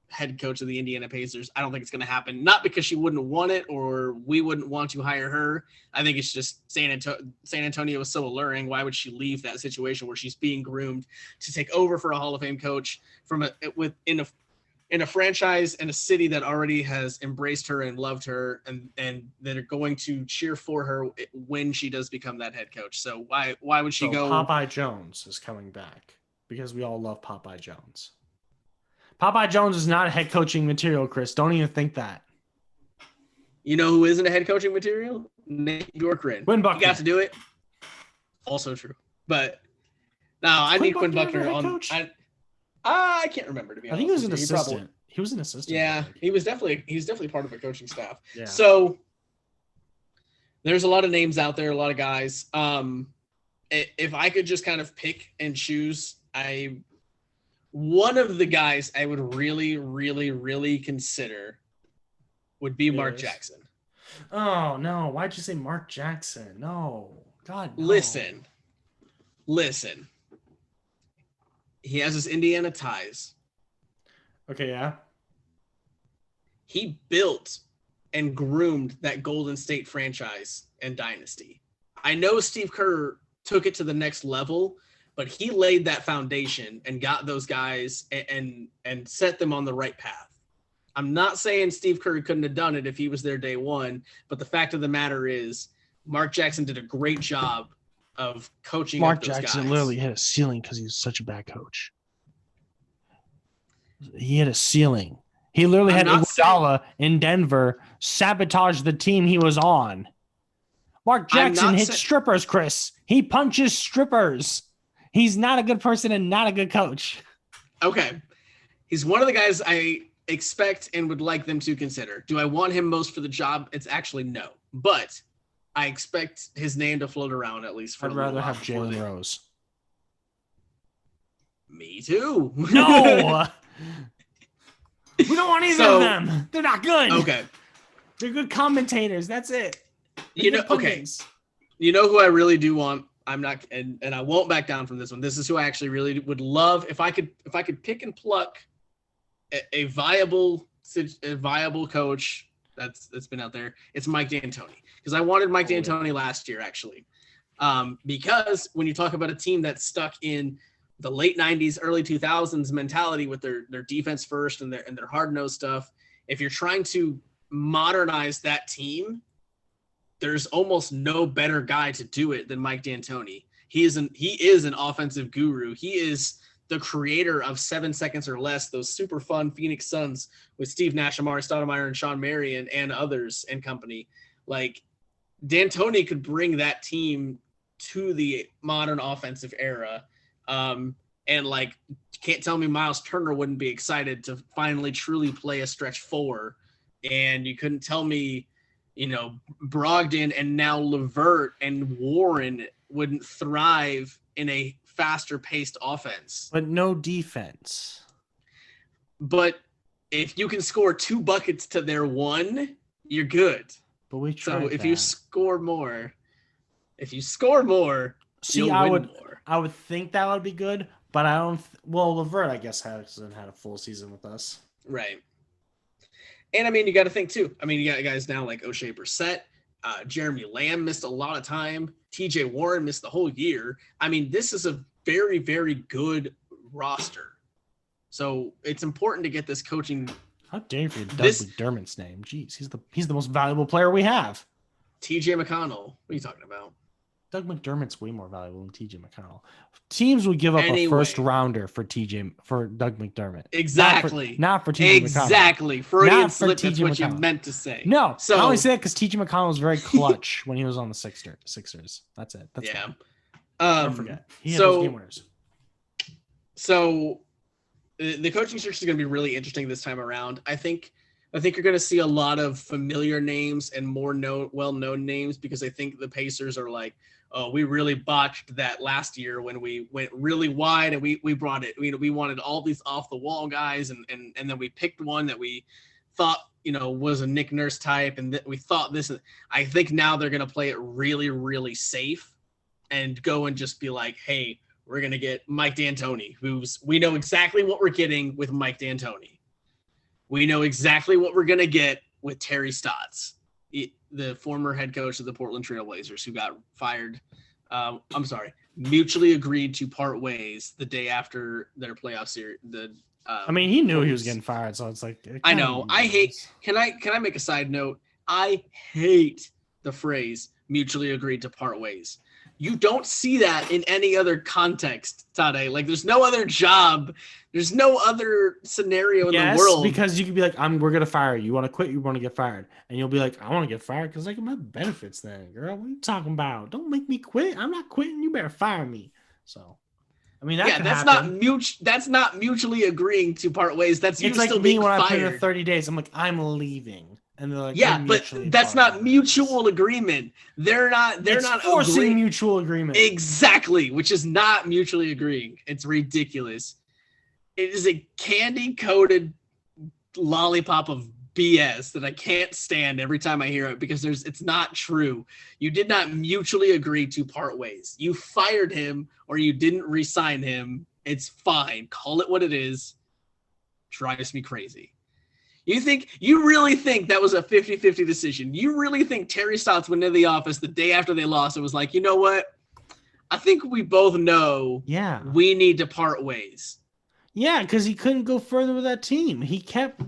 head coach of the Indiana Pacers. I don't think it's going to happen. Not because she wouldn't want it or we wouldn't want to hire her. I think it's just San Antonio is so alluring. Why would she leave that situation where she's being groomed to take over for a Hall of Fame coach in a franchise in a city that already has embraced her and loved her and that are going to cheer for her when she does become that head coach. So why would she go? Popeye Jones is coming back because we all love Popeye Jones. Popeye Jones is not a head coaching material, Chris. Don't even think that. You know who isn't a head coaching material? Nate Bjorkgren. Quinn Buckner. He got to do it. Also true. But no, I need Quinn Buckner on. I can't remember, to be honest. I think he was an assistant. He was an assistant. Yeah, he's definitely part of a coaching staff. Yeah. So there's a lot of names out there, a lot of guys. If I could just kind of pick and choose, one of the guys I would really, really, really consider would be Mark Jackson. Oh, no. Why'd you say Mark Jackson? No. God, no. Listen. He has his Indiana ties. Okay, yeah. He built and groomed that Golden State franchise and dynasty. I know Steve Kerr took it to the next level, but he laid that foundation and got those guys and set them on the right path. I'm not saying Steve Kerr couldn't have done it if he was there day one, but the fact of the matter is Mark Jackson did a great job of coaching Mark up those Jackson guys. Literally hit a ceiling because he was such a bad coach. He hit a ceiling. He literally had Iguodala in Denver sabotage the team he was on. Mark Jackson hits strippers, Chris. He punches strippers. He's not a good person and not a good coach. Okay. He's one of the guys I expect and would like them to consider. Do I want him most for the job? It's actually no. But I expect his name to float around at least for I'd rather have Jalen Rose. Me too. No! We don't want either of them. They're not good. Okay. They're good commentators. That's it. You know, okay. You know who I really do want? I'm not, and I won't back down from this one. This is who I actually really would love if I could pick and pluck a viable coach that's been out there. It's Mike D'Antoni, because I wanted Mike D'Antoni last year actually, because when you talk about a team that's stuck in the late 90s, early 2000s mentality with their defense first and their hard-nosed stuff, if you're trying to modernize that team, there's almost no better guy to do it than Mike D'Antoni. He is an offensive guru. He is the creator of 7 Seconds or Less, those super fun Phoenix Suns with Steve Nash, Amari Stoudemire, and Sean Marion and others and company. Like, D'Antoni could bring that team to the modern offensive era. And like, can't tell me Miles Turner wouldn't be excited to finally truly play a stretch four. And you couldn't tell me, Brogdon and now LeVert and Warren wouldn't thrive in a faster paced offense. But no defense. But if you can score 2 buckets to their 1, you're good. But we tried. So if you score more, see, I would think that would be good, but I don't. Well, LeVert, I guess, hasn't had a full season with us. Right. And I mean, you got to think too. I mean, you got guys now like O'Shea Brissett, Jeremy Lamb missed a lot of time. TJ Warren missed the whole year. I mean, this is a very, very good roster. So it's important to get this coaching. How dare you Doug McDermott's name? Jeez, he's the most valuable player we have. TJ McConnell. What are you talking about? Doug McDermott's way more valuable than TJ McConnell. Teams would give up a first rounder for Doug McDermott. Exactly. Not for TJ McConnell. Exactly. Freudian slip. That's what you meant to say. No. So I only say that because TJ McConnell was very clutch when he was on the Sixers. That's it. That's yeah. I forget. He had those game winners. So the coaching search is going to be really interesting this time around. I think you're going to see a lot of familiar names and more well-known names, because I think the Pacers are like, oh, we really botched that last year when we went really wide and we brought it. We wanted all these off-the-wall guys, and then we picked one that we thought, was a Nick Nurse type, and we thought this. I think now they're going to play it really, really safe and go and just be like, hey, we're going to get Mike D'Antoni, we know exactly what we're getting with Mike D'Antoni. We know exactly what we're going to get with Terry Stotts, the former head coach of the Portland Trail Blazers, who got fired. Mutually agreed to part ways the day after their playoff series. He knew he was getting fired, so it's like. I know. I hate. Can I make a side note? I hate the phrase "mutually agreed to part ways." You don't see that in any other context, Toddeh. Like, there's no other job. There's no other scenario in the world. Because you could be like, we're going to fire you. You want to quit? You want to get fired? And you'll be like, I want to get fired because I can have benefits then, girl. What are you talking about? Don't make me quit. I'm not quitting. You better fire me. So, that's not mutually agreeing to part ways. That's it's you like still me being when fired. I put in 30 days. I'm like, I'm leaving. And they're like, yeah, but that's not mutual agreement. They're not forcing mutual agreement. Exactly, which is not mutually agreeing. It's ridiculous. It is a candy-coated lollipop of BS that I can't stand every time I hear it, because it's not true. You did not mutually agree to part ways. You fired him or you didn't re-sign him. It's fine. Call it what it is. Drives me crazy. You really think that was a 50-50 decision? You really think Terry Stotts went into the office the day after they lost and was like, you know what? I think we both know we need to part ways. Yeah, because he couldn't go further with that team. He kept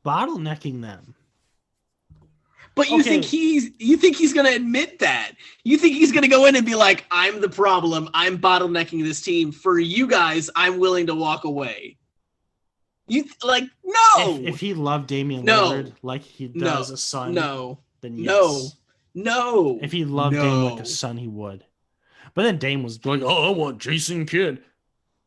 bottlenecking them. But you think he's going to admit that? You think he's going to go in and be like, I'm the problem. I'm bottlenecking this team. For you guys, I'm willing to walk away. No. If he loved Damian Lillard like he does a son, then yes. No. If he loved Dame like a son, he would. But then Dame was like, I want Jason Kidd.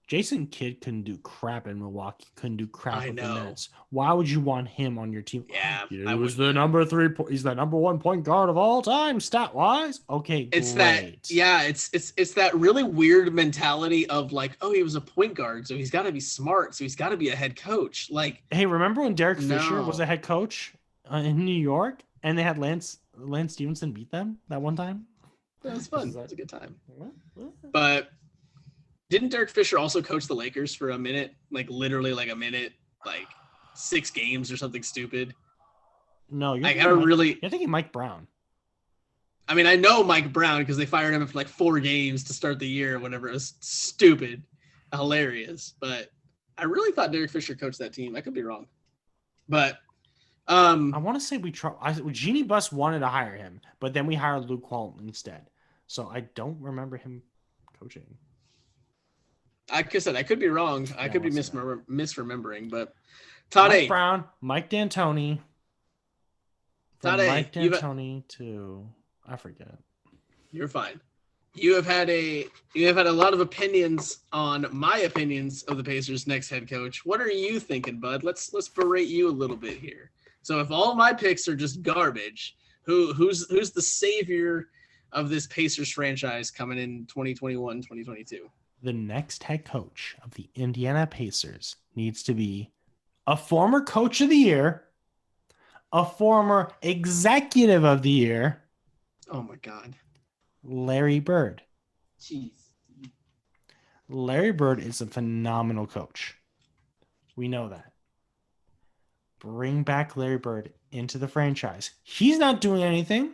Jason Kidd couldn't do crap in Milwaukee. Couldn't do crap with the Nets. Why would you want him on your team? Yeah, he was the number 3. He's the number 1 point guard of all time, stat wise. Okay, it's great. It's that really weird mentality of like, oh, he was a point guard, so he's got to be smart, so he's got to be a head coach. Like, hey, remember when Derek Fisher was a head coach in New York? And they had Lance Stevenson beat them that one time. That was fun. That was a good time. But didn't Derek Fisher also coach the Lakers for a minute? Like literally like a minute, like 6 games or something stupid. No, you're thinking Mike Brown. I mean, I know Mike Brown because they fired him for like 4 games to start the year or whatever. It was stupid, hilarious. But I really thought Derek Fisher coached that team. I could be wrong. But I want to say Jeannie Buss wanted to hire him, but then we hired Luke Walton instead. So I don't remember him coaching. Like I said, I could be wrong. I could be misremembering, but Toddeh, Mike Brown, Mike D'Antoni. Toddeh, Mike D'Antoni to I forget. You're fine. You have had a lot of opinions on my opinions of the Pacers' next head coach. What are you thinking, bud? Let's berate you a little bit here. So if all my picks are just garbage, who's the savior of this Pacers franchise coming in 2021, 2022? The next head coach of the Indiana Pacers needs to be a former coach of the year, a former executive of the year. Oh my God. Larry Bird. Jeez. Larry Bird is a phenomenal coach. We know that. Bring back Larry Bird into the franchise. He's not doing anything.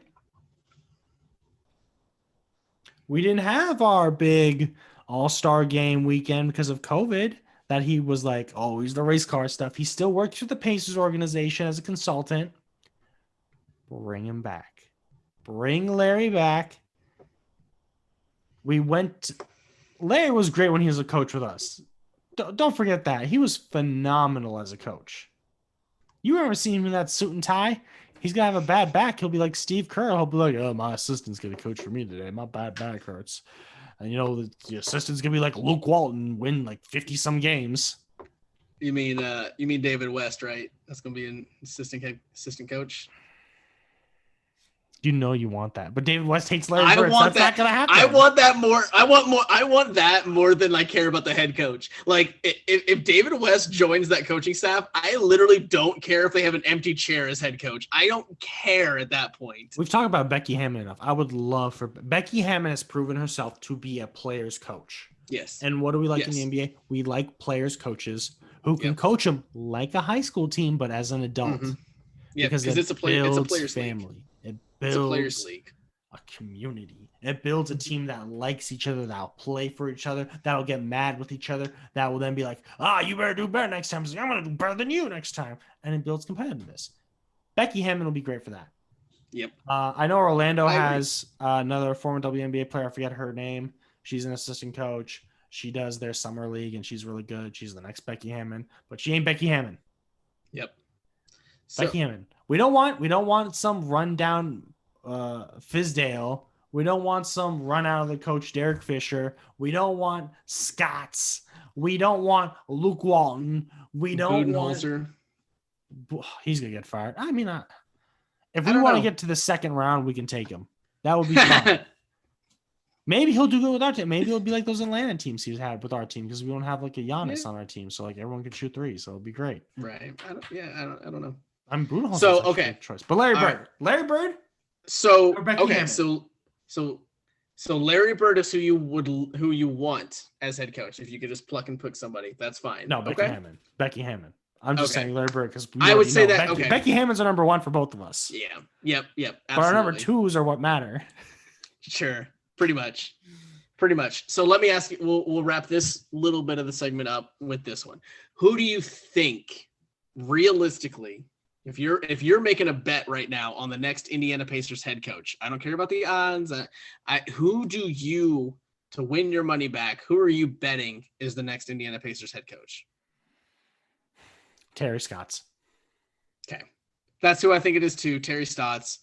We didn't have our big all-star game weekend because of COVID that he was like, oh, he's the race car stuff. He still works for the Pacers organization as a consultant. Bring him back. Bring Larry back. Larry was great when he was a coach with us. Don't forget that. He was phenomenal as a coach. You ever seen him in that suit and tie? He's going to have a bad back. He'll be like Steve Kerr. He'll be like, oh, my assistant's going to coach for me today. My bad back hurts. And, the assistant's going to be like Luke Walton, win like 50-some games. You mean David West, right? That's going to be an assistant coach? You want that, but David West hates Larry Bird. That's not gonna happen. I want that more. I want that more than I care about the head coach. Like if David West joins that coaching staff, I literally don't care if they have an empty chair as head coach. I don't care at that point. We've talked about Becky Hammon enough. I would love for Becky Hammon has proven herself to be a player's coach. Yes. And what do we like in the NBA? We like players coaches who can coach them like a high school team, but as an adult. Mm-hmm. Yeah, because it's a player's family. League. It It's a players' league. A community. It builds a team that likes each other, that'll play for each other, that'll get mad with each other, that will then be like, you better do better next time. So I'm going to do better than you next time. And it builds competitiveness. Becky Hammon will be great for that. Yep. I know Orlando has another former WNBA player. I forget her name. She's an assistant coach. She does their summer league, and she's really good. She's the next Becky Hammon, but she ain't Becky Hammon. Yep. Becky Hammon. We don't want some rundown Fizdale. We don't want some run out of the coach Derek Fisher. We don't want Scotts. We don't want Luke Walton. We don't want. He's gonna get fired. I mean, if we want to get to the second round, we can take him. That would be fun. Maybe he'll do good with our team. Maybe it'll be like those Atlanta teams he's had with our team because we don't have like a Giannis on our team, so like everyone can shoot thhree, so it'll be great. Right. I don't know. I'm Bruno. So okay, choice, but Larry Bird. Right. Larry Bird. So okay, so Larry Bird is who you want as head coach. If you could just pluck and pick somebody, that's fine. No, Becky Hammon. Becky Hammon. I'm just saying Larry Bird because I would say that Becky Hammon's our number one for both of us. Yeah. Yep. Absolutely. But our number twos are what matter. Sure. Pretty much. So let me ask you. We'll wrap this little bit of the segment up with this one. Who do you think, realistically, if you're making a bet right now on the next Indiana Pacers head coach, I don't care about the odds. Who do you, to win your money back, who are you betting is the next Indiana Pacers head coach? Terry Stotts. Okay. That's who I think it is too, Terry Stotts.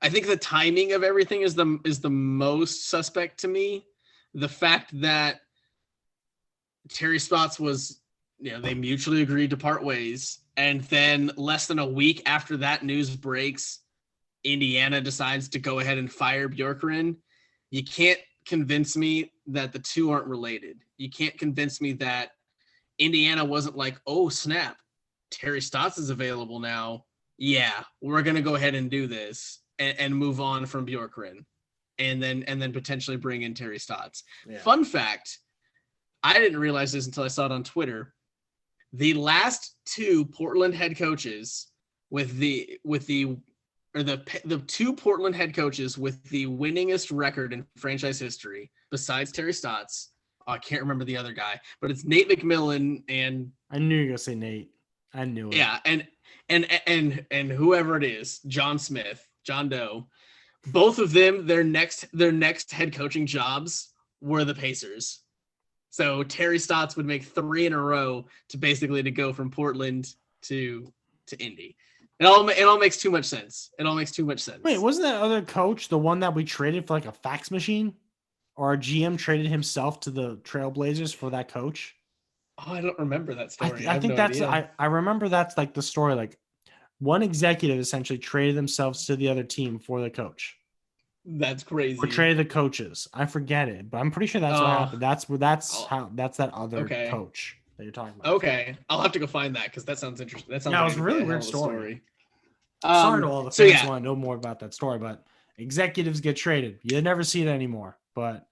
I think the timing of everything is the most suspect to me. The fact that Terry Stotts was, they mutually agreed to part ways. And then less than a week after that news breaks, Indiana decides to go ahead and fire Bjorkgren. You can't convince me that the two aren't related. You can't convince me that Indiana wasn't like, oh, snap, Terry Stotts is available now. yeah, we're gonna go ahead and do this and move on from Bjorkgren, and then potentially bring in Terry Stotts. Yeah. Fun fact: I didn't realize this until I saw it on Twitter. The last two Portland head coaches the two Portland head coaches with the winningest record in franchise history, besides Terry Stotts, I can't remember the other guy, but it's Nate McMillan and I knew you were gonna say Nate. I knew it. yeah, and whoever it is, John Smith, John Doe, both of them, their next head coaching jobs were the Pacers. So Terry Stotts would make 3 in a row to go from Portland to Indy. It all makes too much sense. It all makes too much sense. Wait, wasn't that other coach the one that we traded for like a fax machine? Or our GM traded himself to the Trailblazers for that coach? Oh, I don't remember that story. I think that's I remember that's like the story. Like one executive essentially traded themselves to the other team for the coach. That's crazy. Or traded the coaches. I forget it, but I'm pretty sure that's what happened. That's that other coach that you're talking about. Okay, I'll have to go find that because that sounds interesting. That sounds it was a really weird story. Sorry to all the fans who want to know more about that story, but executives get traded. You never see it anymore. But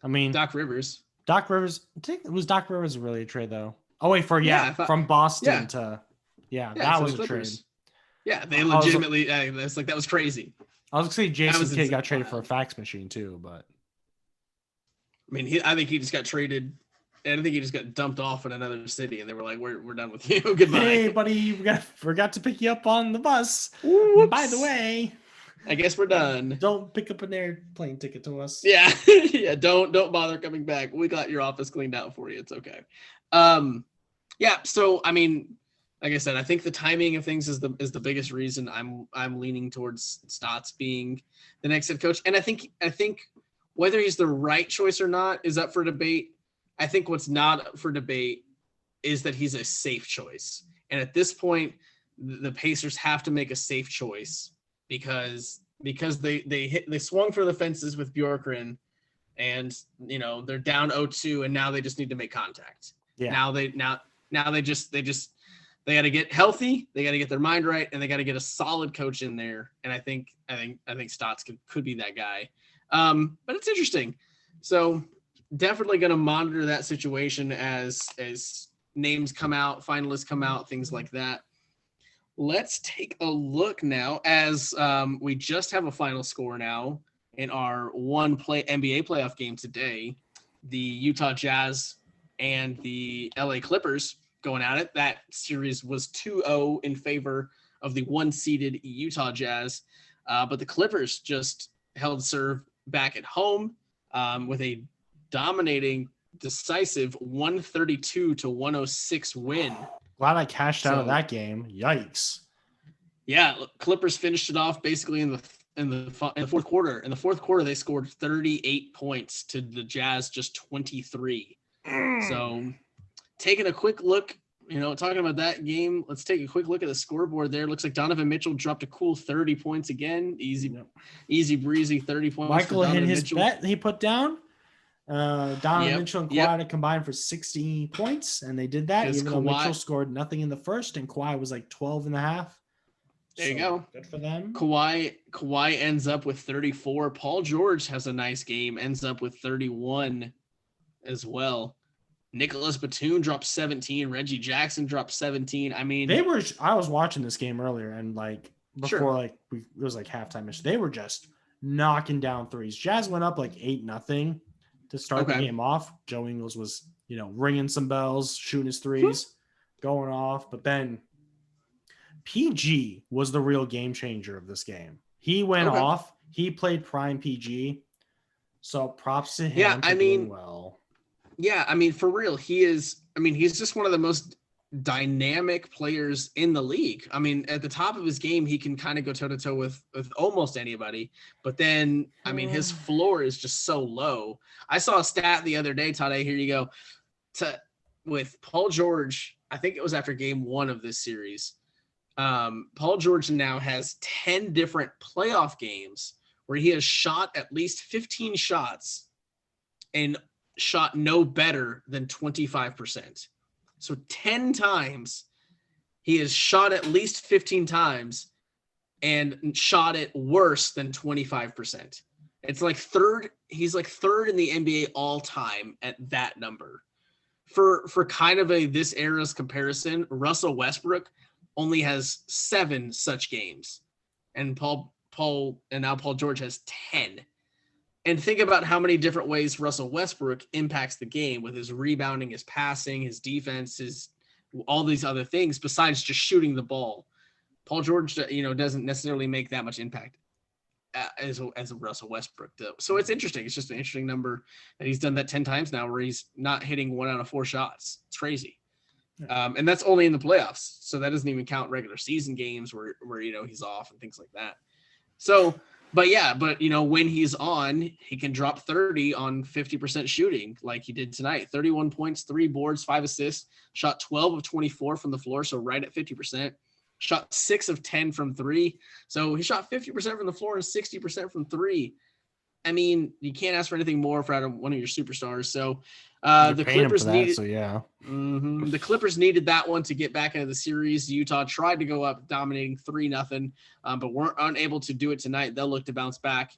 I mean, Doc Rivers. I think it was Doc Rivers really a trade though. Oh wait, from Boston to that was a trade. Yeah, they legitimately. That's like that was crazy. I was gonna say Jason Kidd got traded for a fax machine too, but I mean, I think he just got traded. And I think he just got dumped off in another city, and they were like, "We're done with you. Goodbye." Hey, buddy, we forgot to pick you up on the bus. Whoops. By the way, I guess we're done. Don't pick up an airplane ticket to us. Yeah, yeah. Don't bother coming back. We got your office cleaned out for you. It's okay. Yeah. So I mean, like I said, I think the timing of things is the biggest reason I'm leaning towards Stotts being the next head coach, and I think whether he's the right choice or not is up for debate. I think what's not up for debate is that he's a safe choice. And at this point, the Pacers have to make a safe choice because they swung for the fences with Bjorkgren, and they're down 0-2, and now they just need to make contact. Yeah. Now they got to get healthy, they got to get their mind right, and they got to get a solid coach in there. And I think Stotts could be that guy. But it's interesting. So definitely going to monitor that situation as names come out, finalists come out, things like that. Let's take a look now as we just have a final score now in our NBA playoff game today. The Utah Jazz and the LA Clippers going at it. That series was 2-0 in favor of the one-seeded Utah Jazz, but the Clippers just held serve back at home with a dominating, decisive 132-106 win. Glad I cashed out of that game. Yikes! Yeah, Clippers finished it off basically in the fourth quarter. In the fourth quarter, they scored 38 points to the Jazz just 23. So, taking a quick look, talking about that game, let's take a quick look at the scoreboard there. Looks like Donovan Mitchell dropped a cool 30 points again. Easy breezy 30 points. Michael hit his bet he put down. Donovan Mitchell and Kawhi combined for 60 points, and they did that even though Mitchell scored nothing in the first, and Kawhi was like 12 and a half. There you go. Good for them. Kawhi ends up with 34. Paul George has a nice game, ends up with 31 as well. Nicholas Batum dropped 17. Reggie Jackson dropped 17. I mean, I was watching this game earlier, and before it was like halftime. They were just knocking down threes. Jazz went up like 8-0 to start the game off. Joe Ingles was, ringing some bells, shooting his threes, going off. But then PG was the real game changer of this game. He went off. He played prime PG. So props to him for doing well. Yeah, I mean, for real, he's just one of the most dynamic players in the league. I mean, at the top of his game, he can kind of go toe-to-toe with almost anybody. But then, I mean, his floor is just so low. I saw a stat the other day, Toddeh, here you go, with Paul George, I think it was after game 1 of this series. Paul George now has 10 different playoff games where he has shot at least 15 shots and shot no better than 25%. So 10 times he has shot at least 15 times and shot it worse than 25%. It's like third. He's like third in the NBA all time at that number. For kind of this era's comparison, Russell Westbrook only has 7 such games, and Paul George has 10. And think about how many different ways Russell Westbrook impacts the game with his rebounding, his passing, his defense, his all these other things besides just shooting the ball. Paul George, doesn't necessarily make that much impact as a Russell Westbrook does. So it's interesting. It's just an interesting number that he's done that 10 times now, where he's not hitting 1 out of 4 shots. It's crazy. And that's only in the playoffs. So that doesn't even count regular season games where he's off and things like that. So, but when he's on, he can drop 30 on 50% shooting like he did tonight. 31 points, 3 boards, 5 assists, shot 12 of 24 from the floor. So right at 50%. Shot 6 of 10 from 3. So he shot 50% from the floor and 60% from 3. I mean, you can't ask for anything more out of one of your superstars. So the Clippers needed. So yeah, the Clippers needed that one to get back into the series. Utah tried to go up, dominating 3-0, but weren't unable to do it tonight. They'll look to bounce back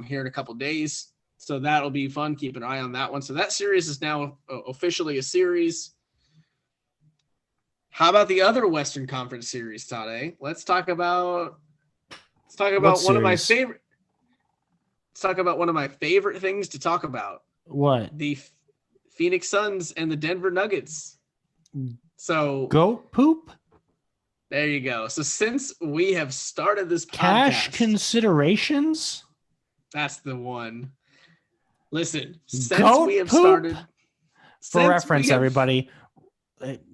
here in a couple days. So that'll be fun. Keep an eye on that one. So that series is now officially a series. How about the other Western Conference series, Toddeh? Let's talk about one of my favorite. Let's talk about one of my favorite things to talk about. What? The Phoenix Suns and the Denver Nuggets. So goat poop. There you go. So since we have started this cash podcast, considerations. That's the one. Listen, since goat we have poop? started. For reference, everybody.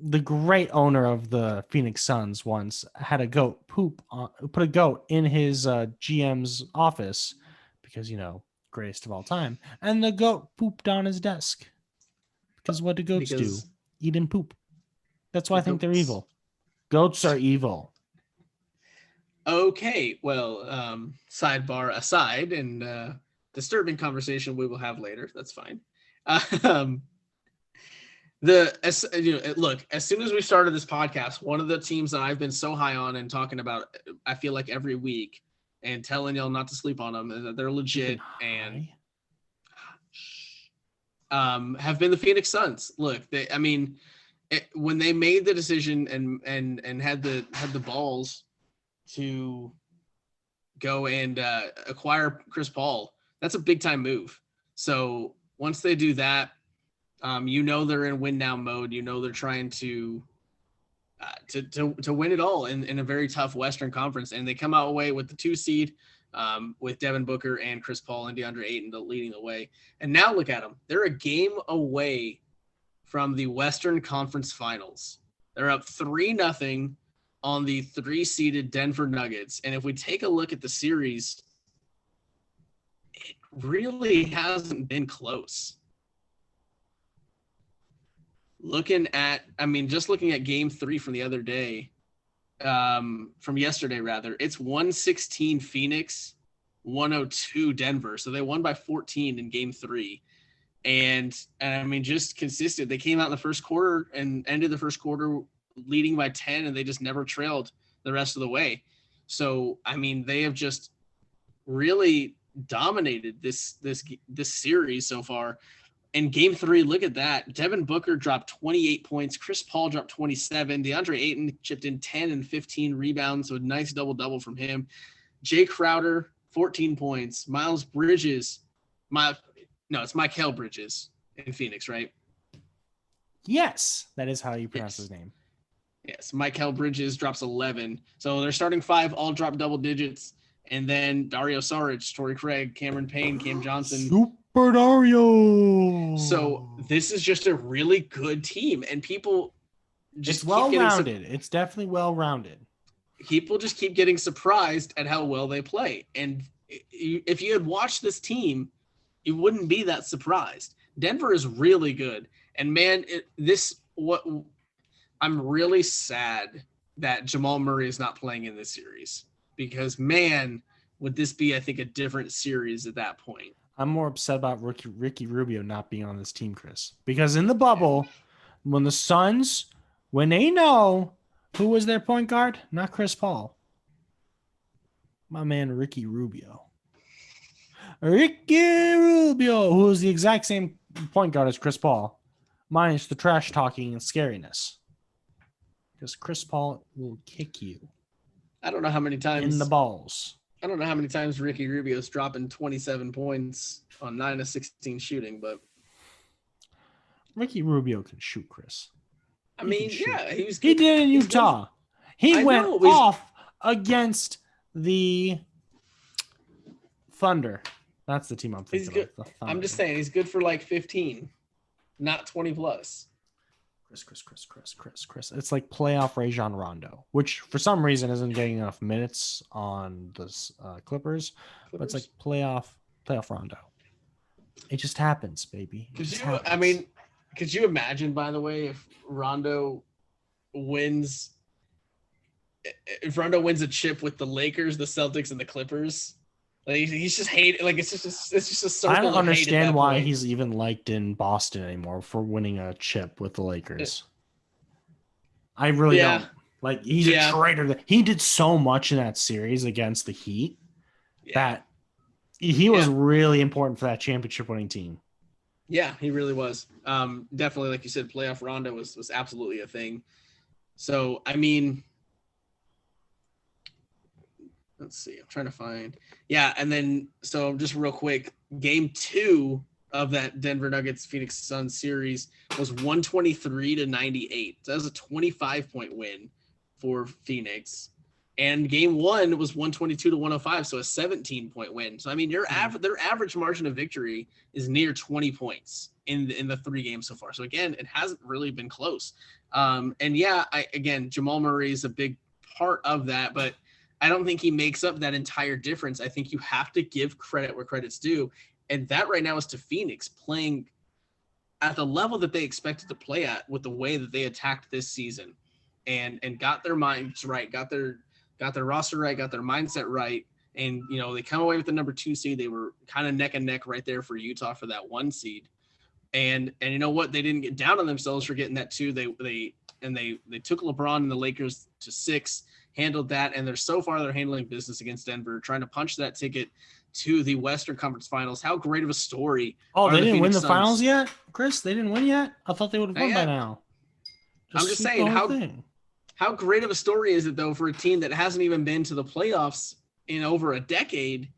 The great owner of the Phoenix Suns once had a goat put a goat in his GM's office because, greatest of all time. And the goat pooped on his desk. Because what do goats do? Eat and poop. That's why I think they're evil. Goats are evil. Okay. Well, sidebar aside, and disturbing conversation we will have later. That's fine. Look, as soon as we started this podcast, one of the teams that I've been so high on and talking about, I feel like every week, and telling y'all not to sleep on them, that they're legit and have been the Phoenix Suns. Look, when they made the decision and had the balls to go and acquire Chris Paul, that's a big time move. So once they do that, they're in win now mode. They're trying to win it all in a very tough Western Conference, and they come out away with the 2 seed with Devin Booker and Chris Paul and DeAndre Ayton leading the way. And now look at them; they're a game away from the Western Conference Finals. They're up 3-0 on the 3-seeded Denver Nuggets, and if we take a look at the series, it really hasn't been close. Looking at game 3 from the other day, from yesterday rather, it's 116 Phoenix, 102 Denver. So they won by 14 in game 3. And just consistent. They came out in the first quarter and ended the first quarter leading by 10, and they just never trailed the rest of the way. So, they have just really dominated this series so far. In game 3, look at that. Devin Booker dropped 28 points. Chris Paul dropped 27. DeAndre Ayton chipped in 10 and 15 rebounds, so a nice double-double from him. Jay Crowder, 14 points. Miles Bridges. It's Mikal Bridges in Phoenix, right? Yes, that is how you pronounce his name. Yes, Mikal Bridges drops 11. So their starting 5 all drop double digits. And then Dario Saric, Torrey Craig, Cameron Payne, Cam Johnson. Super Dario. So this is just a really good team. And people just it's well-rounded. It's definitely well-rounded. People just keep getting surprised at how well they play. And if you had watched this team, you wouldn't be that surprised. Denver is really good. And man, I'm really sad that Jamal Murray is not playing in this series. Because, man, would this be, I think, a different series at that point. I'm more upset about Ricky Rubio not being on this team, Chris. Because in the bubble, when the Suns, when they know Who was their point guard? Not Chris Paul. My man Ricky Rubio. Ricky Rubio, who is the exact same point guard as Chris Paul, minus the trash talking and scariness. Because Chris Paul will kick you. I don't know how many times in the balls. I don't know how many times Ricky Rubio's dropping 27 points on 9 of 16 shooting, but Ricky Rubio can shoot, Chris. I mean, yeah, he was. He did in Utah. He went off against the Thunder. That's the team I'm thinking of. I'm just saying he's good for like 15, not 20 plus. Chris. It's like playoff Rajon Rondo, which for some reason isn't getting enough minutes on the Clippers, but it's like playoff Rondo. It just happens, baby. Could you imagine, by the way, if Rondo wins a chip with the Lakers, the Celtics, and the Clippers? Like, he's just hated. Like, it's just a circle. I don't understand why he's even liked in Boston anymore for winning a chip with the Lakers. I really don't. Like, he's a traitor. He did so much in that series against the Heat that he was really important for that championship winning team. Yeah, he really was. Definitely, like you said, playoff Rondo was absolutely a thing. So, I mean, let's see. I'm trying to find. Yeah, and then so just real quick, game 2 of that Denver Nuggets Phoenix Suns series was 123-98. So that was a 25-point win for Phoenix. And game 1 was 122-105, so a 17-point win. So I mean, their average margin of victory is near 20 points in the 3 games so far. So again, it hasn't really been close. Jamal Murray is a big part of that, but I don't think he makes up that entire difference. I think you have to give credit where credit's due, and that right now is to Phoenix playing at the level that they expected to play at with the way that they attacked this season, and got their minds right, got their roster right, got their mindset right. And, they come away with the number 2 seed. They were kind of neck and neck right there for Utah for that 1 seed. And you know what? They didn't get down on themselves for getting that 2. They took LeBron and the Lakers to 6, handled that. And they're handling business against Denver, trying to punch that ticket to the Western Conference Finals. How great of a story. Oh, they didn't win the finals yet, Chris? They didn't win yet? I thought they would have won by now. I'm just saying how great of a story is it, though, for a team that hasn't even been to the playoffs in over a decade?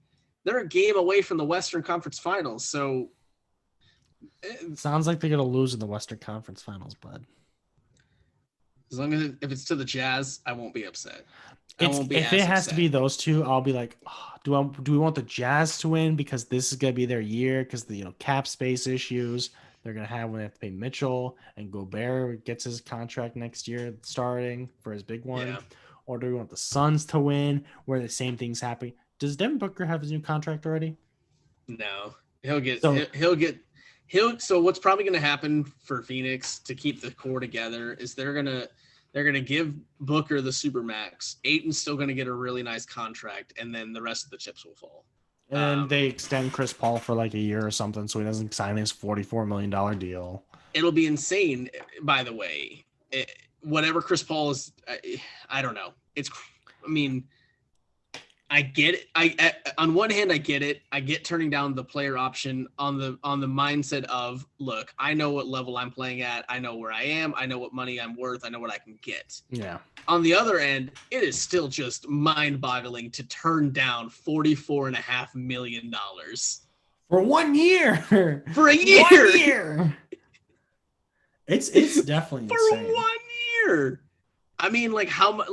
They're a game away from the Western Conference Finals. So it sounds like they're going to lose in the Western Conference Finals, bud. As long as if it's to the Jazz, I won't be upset. If it has to be those two, I'll be like, do we want the Jazz to win because this is going to be their year because the cap space issues they're going to have when they have to pay Mitchell and Gobert gets his contract next year starting for his big one? Yeah. Or do we want the Suns to win where the same thing's happening? Does Devin Booker have his new contract already? No. So what's probably going to happen for Phoenix to keep the core together is they're going to give Booker the Supermax. Ayton's still going to get a really nice contract, and then the rest of the chips will fall. And they extend Chris Paul for like a year or something so he doesn't sign his $44 million deal. It'll be insane, by the way. Whatever Chris Paul is, I don't know. I get it. On one hand, I get it. I get turning down the player option on the mindset of, look, I know what level I'm playing at. I know where I am. I know what money I'm worth. I know what I can get. Yeah. On the other end, it is still just mind-boggling to turn down $44.5 million for 1 year. For a year. 1 year. It's definitely for insane. 1 year. I mean, how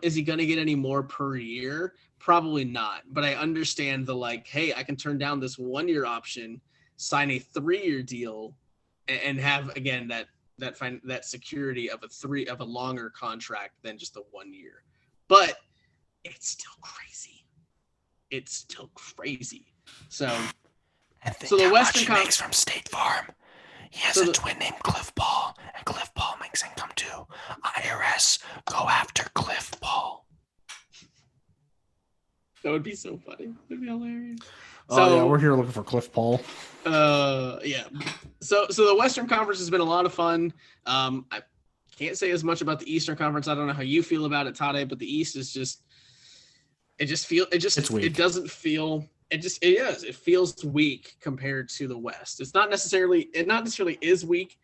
is he going to get any more per year? Probably not. But I understand hey, I can turn down this 1 year option, sign a 3-year deal, and have again that security of a longer contract than just the 1 year. But it's still crazy. So the Western Conference from State Farm. He has a twin named Cliff Paul, and Cliff Paul makes income too. IRS, go after Cliff Paul. That would be so funny. That'd be hilarious. We're here looking for Cliff Paul. Yeah. So the Western Conference has been a lot of fun. I can't say as much about the Eastern Conference. I don't know how you feel about it, Toddeh, but the East is it's weak. It doesn't feel, it feels weak compared to the West. It not necessarily is weak,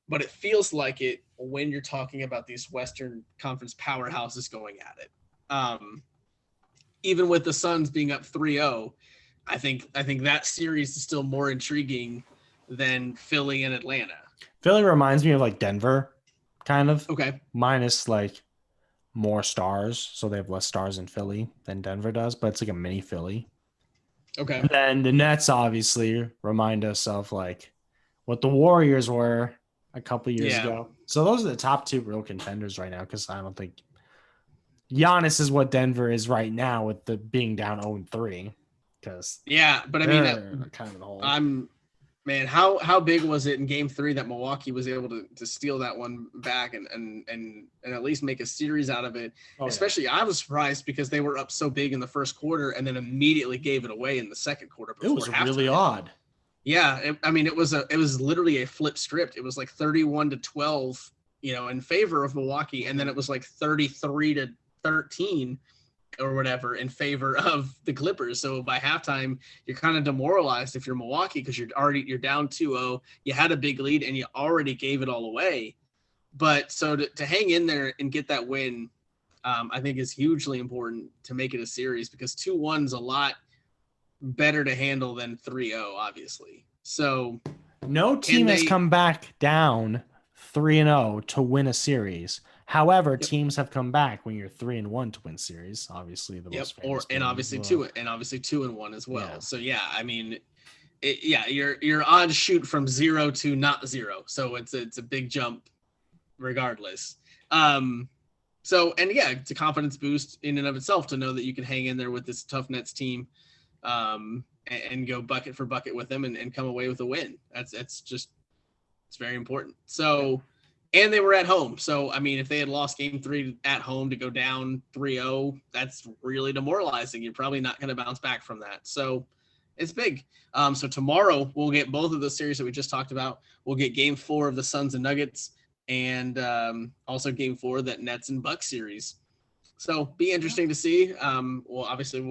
but it feels like it when you're talking about these Western Conference powerhouses going at it. Even with the Suns being up 3-0, I think that series is still more intriguing than Philly and Atlanta. Philly reminds me of like Denver, kind of. Okay. Minus like more stars. So they have less stars in Philly than Denver does, but it's like a mini Philly. Okay. And then the Nets obviously remind us of like what the Warriors were a couple years ago. So those are the top two real contenders right now, because I don't think Giannis is what Denver is right now with the being down 0-3. Because but I mean, kind of the whole. Man, how big was it in Game 3 that Milwaukee was able to steal that one back and at least make a series out of it? Especially, I was surprised because they were up so big in the first quarter and then immediately gave it away in the second quarter. It was really odd. Yeah, it was literally a flip script. It was like 31-12, in favor of Milwaukee, and then it was like 33-13 or whatever in favor of the Clippers. So by halftime, you're kind of demoralized if you're Milwaukee because you're down 2-0. You had a big lead and you already gave it all away. But so to hang in there and get that win, I think is hugely important to make it a series, because 2-1 is a lot better to handle than 3-0, obviously. So no team has come back down 3-0 to win a series. However, teams have come back when you're 3-1 to win series. Obviously, the most famous obviously 2-1 as well. Yeah. So I mean, you're on shoot from 0 to not 0. So it's a big jump, regardless. It's a confidence boost in and of itself to know that you can hang in there with this tough Nets team, and go bucket for bucket with them and come away with a win. It's very important. So. And they were at home. So, I mean, if they had lost Game 3 at home to go down 3-0, that's really demoralizing. You're probably not going to bounce back from that. So, it's big. So, tomorrow, we'll get both of the series that we just talked about. We'll get Game 4 of the Suns and Nuggets, and also Game 4 of that Nets and Bucks series. So, be interesting to see. Obviously,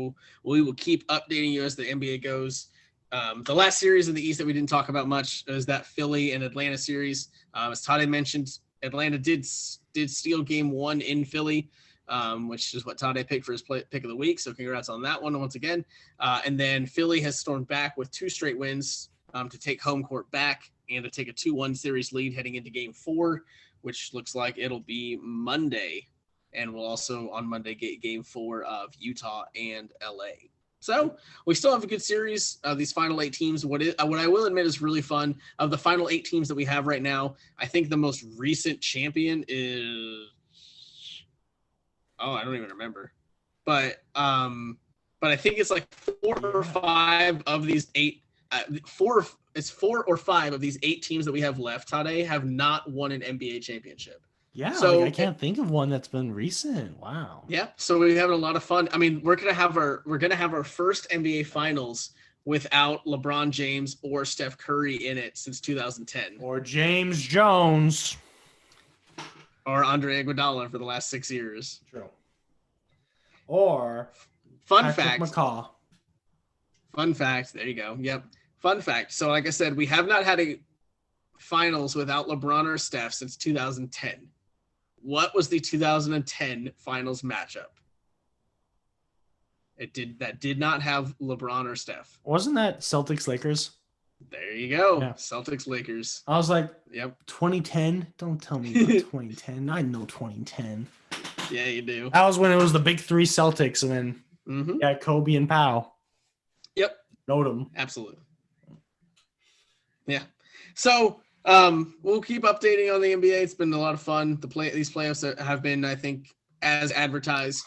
we will keep updating you as the NBA goes. The last series in the East that we didn't talk about much is that Philly and Atlanta series. As Toddeh mentioned, Atlanta did steal Game 1 in Philly, which is what Toddeh picked for his pick of the week. So congrats on that one once again. And then Philly has stormed back with 2 straight wins to take home court back and to take a 2-1 series lead heading into Game 4, which looks like it'll be Monday. And we'll also on Monday get Game 4 of Utah and LA. So we still have a good series of these final 8 teams. What I will admit is really fun of the final 8 teams that we have right now. I think the most recent champion is, I don't even remember, but I think it's like 4 or 5 of these 8. 4 or 5 of these 8 teams that we have left, Toddeh, have not won an NBA championship. Yeah, so I can't think of one that's been recent. Wow. Yeah, so we're having a lot of fun. I mean, we're gonna have our first NBA Finals without LeBron James or Steph Curry in it since 2010, or James Jones, or Andre Iguodala for the last 6 years. True. Or Patrick McCaw. Fun fact. There you go. Yep. Fun fact. So, like I said, we have not had a Finals without LeBron or Steph since 2010. What was the 2010 Finals matchup? That did not have LeBron or Steph. Wasn't that Celtics Lakers? There you go. Yeah. Celtics Lakers. I was like, yep. 2010? Don't tell me about 2010. I know 2010. Yeah, you do. That was when it was the big 3 Celtics, and then Kobe and Powell. Yep. Knowed them. Absolutely. Yeah. So we'll keep updating on the NBA. It's been a lot of fun. These playoffs have been, I think, as advertised.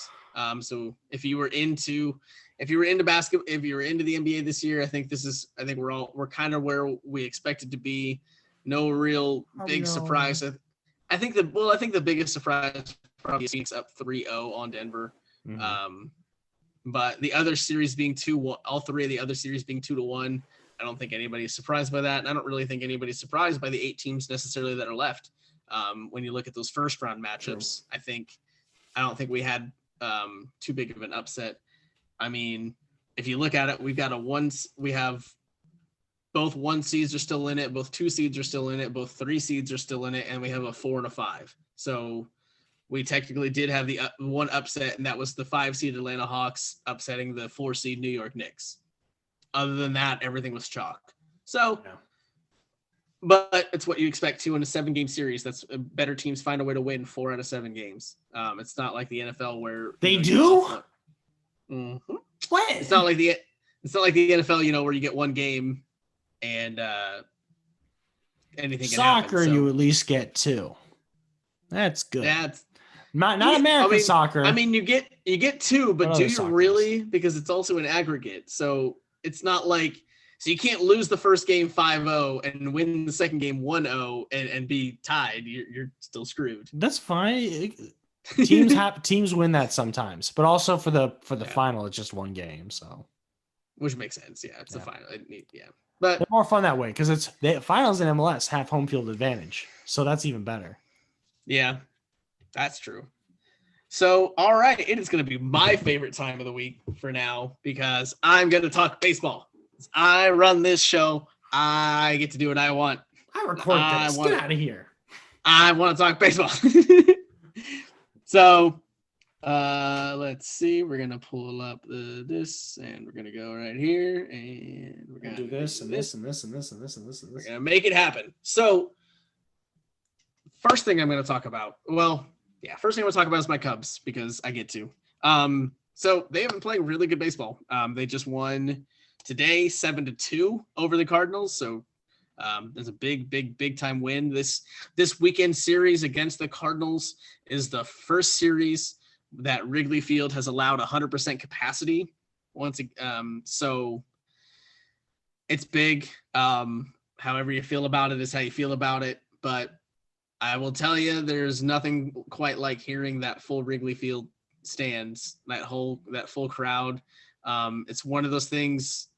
So if you were into basketball, if you were into the NBA this year, I think we're kind of where we expected to be. No real big surprise. I think the biggest surprise probably is Phoenix up 3-0 on Denver. Mm-hmm. But the other series being 2-1, all 3 of the other series being 2-1. I don't think anybody's surprised by that. And I don't really think anybody's surprised by the 8 teams necessarily that are left. When you look at those first round matchups, I don't think we had too big of an upset. I mean, if you look at it, we have both 1 seeds are still in it, both 2 seeds are still in it, both 3 seeds are still in it, and we have a 4 and a 5. So we technically did have the one upset, and that was the 5 seed Atlanta Hawks upsetting the 4 seed New York Knicks. Other than that, everything was chalk. So, but it's what you expect to in a 7-game series. That's better teams find a way to win 4 out of 7 games. It's not like the NFL where they do. Mm-hmm. What? It's not like the NFL, where you get 1 game and anything can happen. Soccer, you at least get 2. That's good. That's not American soccer. I mean, you get 2, but do you really? Because it's also an aggregate. So it's not like, so you can't lose the first game 5-0 and win the second game 1-0 and be tied. You're still screwed. That's fine. Teams win that sometimes, but also for the final, it's just 1 game. So, which makes sense. Yeah, it's the final. But they're more fun that way because it's the finals in MLS have home field advantage, so that's even better. Yeah, that's true. So, all right, it is going to be my favorite time of the week for now because I'm going to talk baseball. I run this show. I get to do what I want. I record this. Get out of here. I want to talk baseball. So, let's see. We're going to pull up this, and we're going to go right here, and we're going to do this and this and this and this and this and this and this. We're going to make it happen. So, first thing I'm going to talk about. First thing I'm going to talk about is my Cubs because I get to. So they have been playing really good baseball. They just won today 7-2 over the Cardinals. So there's a big time win. This weekend series against the Cardinals is the first series that Wrigley Field has allowed 100% capacity. So it's big. However you feel about it is how you feel about it. But I will tell you, there's nothing quite like hearing that full Wrigley Field stands, that full crowd. It's one of those things,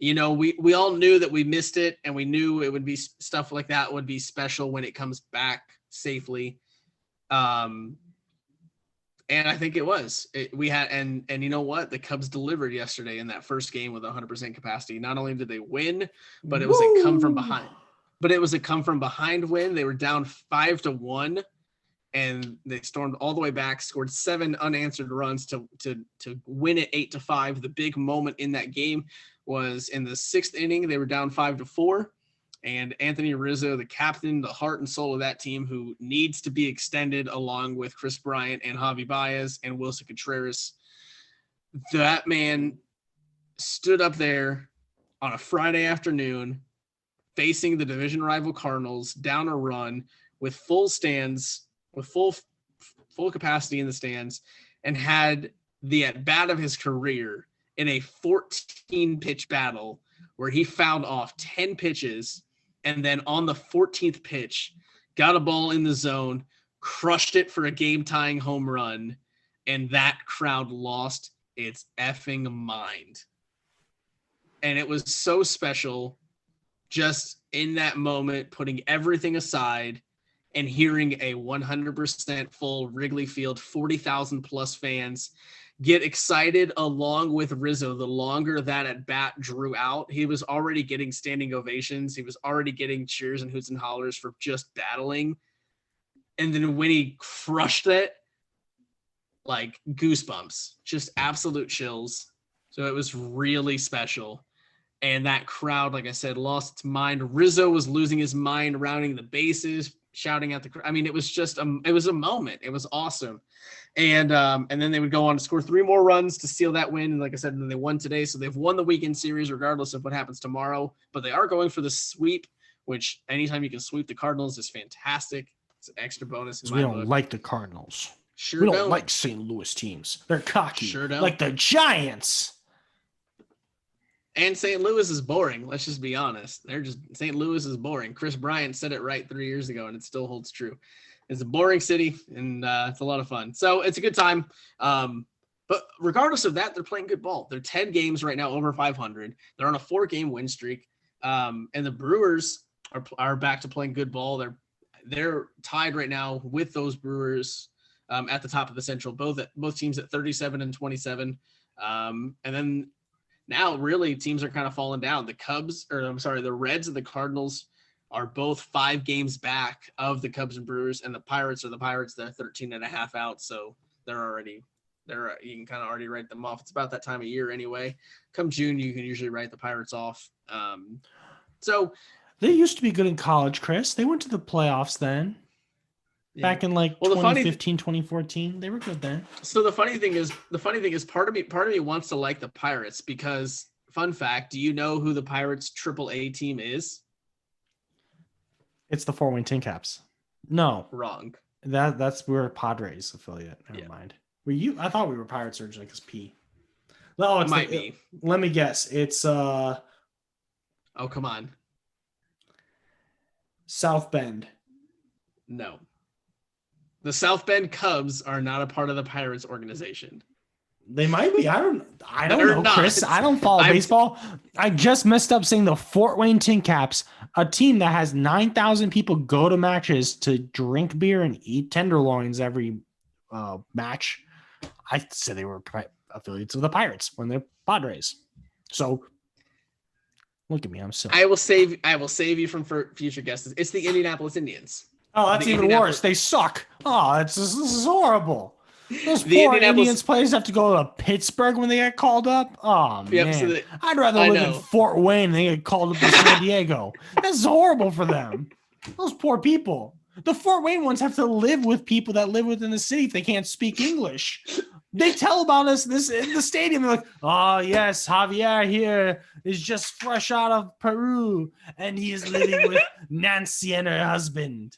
we all knew that we missed it, and we knew it would be stuff like that would be special when it comes back safely. And I think it was. And you know what? The Cubs delivered yesterday in that first game with 100% capacity. Not only did they win, but it was a come from behind. But it was a come from behind win. They were down 5-1, and they stormed all the way back, scored 7 unanswered runs to win it 8-5. The big moment in that game was in the 6th inning. They were down 5-4, and Anthony Rizzo, the captain, the heart and soul of that team, who needs to be extended along with Chris Bryant and Javi Baez and Wilson Contreras, that man stood up there on a Friday afternoon facing the division rival Cardinals down a run with full stands, with full capacity in the stands, and had the at-bat of his career in a 14-pitch battle where he fouled off 10 pitches, and then on the 14th pitch, got a ball in the zone, crushed it for a game-tying home run, and that crowd lost its effing mind. And it was so special just in that moment, putting everything aside and hearing a 100% full Wrigley Field, 40,000 plus fans get excited along with Rizzo. The longer that at bat drew out, he was already getting standing ovations. He was already getting cheers and hoots and hollers for just battling. And then when he crushed it, like goosebumps, just absolute chills. So it was really special. And that crowd, like I said, lost its mind. Rizzo was losing his mind, rounding the bases, shouting at the crowd. I mean, it was just it was a moment. It was awesome. And then they would go on to score 3 more runs to seal that win. And like I said, then they won today. So they've won the weekend series regardless of what happens tomorrow. But they are going for the sweep, which anytime you can sweep the Cardinals is fantastic. It's an extra bonus. We don't like the Cardinals. Sure, we don't like St. Louis teams. They're cocky. Sure don't. Like the Giants. And St. Louis is boring. Let's just be honest. St. Louis is boring. Chris Bryant said it right 3 years ago, and it still holds true. It's a boring city, and it's a lot of fun. So it's a good time. But regardless of that, they're playing good ball. They're 10 games right now over 500. They're on a 4-game win streak. And the Brewers are back to playing good ball. they're tied right now with those Brewers at the top of the Central, both teams at 37 and 27. And then now really teams are kind of falling down. The Reds and the Cardinals are both 5 games back of the Cubs and Brewers, and the Pirates. They're 13 and a half out. So you can kind of already write them off. It's about that time of year anyway. Come June, you can usually write the Pirates off. So they used to be good in college, Chris. They went to the playoffs then. Yeah. Back in 2015, 2014, they were good then. So the funny thing is part of me wants to like the Pirates because, fun fact, do you know who the Pirates AAA team is? It's the Fort Wayne Tin Caps. No, wrong. We're Padres affiliate. Never mind. I thought we were Pirates originally because P. No, it might be. Let me guess. It's Oh, come on. South Bend. No. The South Bend Cubs are not a part of the Pirates organization. They might be. I don't know, not. Chris. I don't follow baseball. I just messed up saying the Fort Wayne Tin Caps, a team that has 9,000 people go to matches to drink beer and eat tenderloins every match. I said they were affiliates of the Pirates when they're Padres. So look at me. I'm silly. I will save you from future guesses. It's the Indianapolis Indians. Oh, that's even worse. They suck. Oh, this is horrible. Those poor Indians players have to go to Pittsburgh when they get called up. Oh, man. So I'd rather live in Fort Wayne than get called up to San Diego. That's horrible for them. Those poor people. The Fort Wayne ones have to live with people that live within the city if they can't speak English. They tell about us this in the stadium. They're like, oh, yes, Javier here is just fresh out of Peru, and he is living with Nancy and her husband.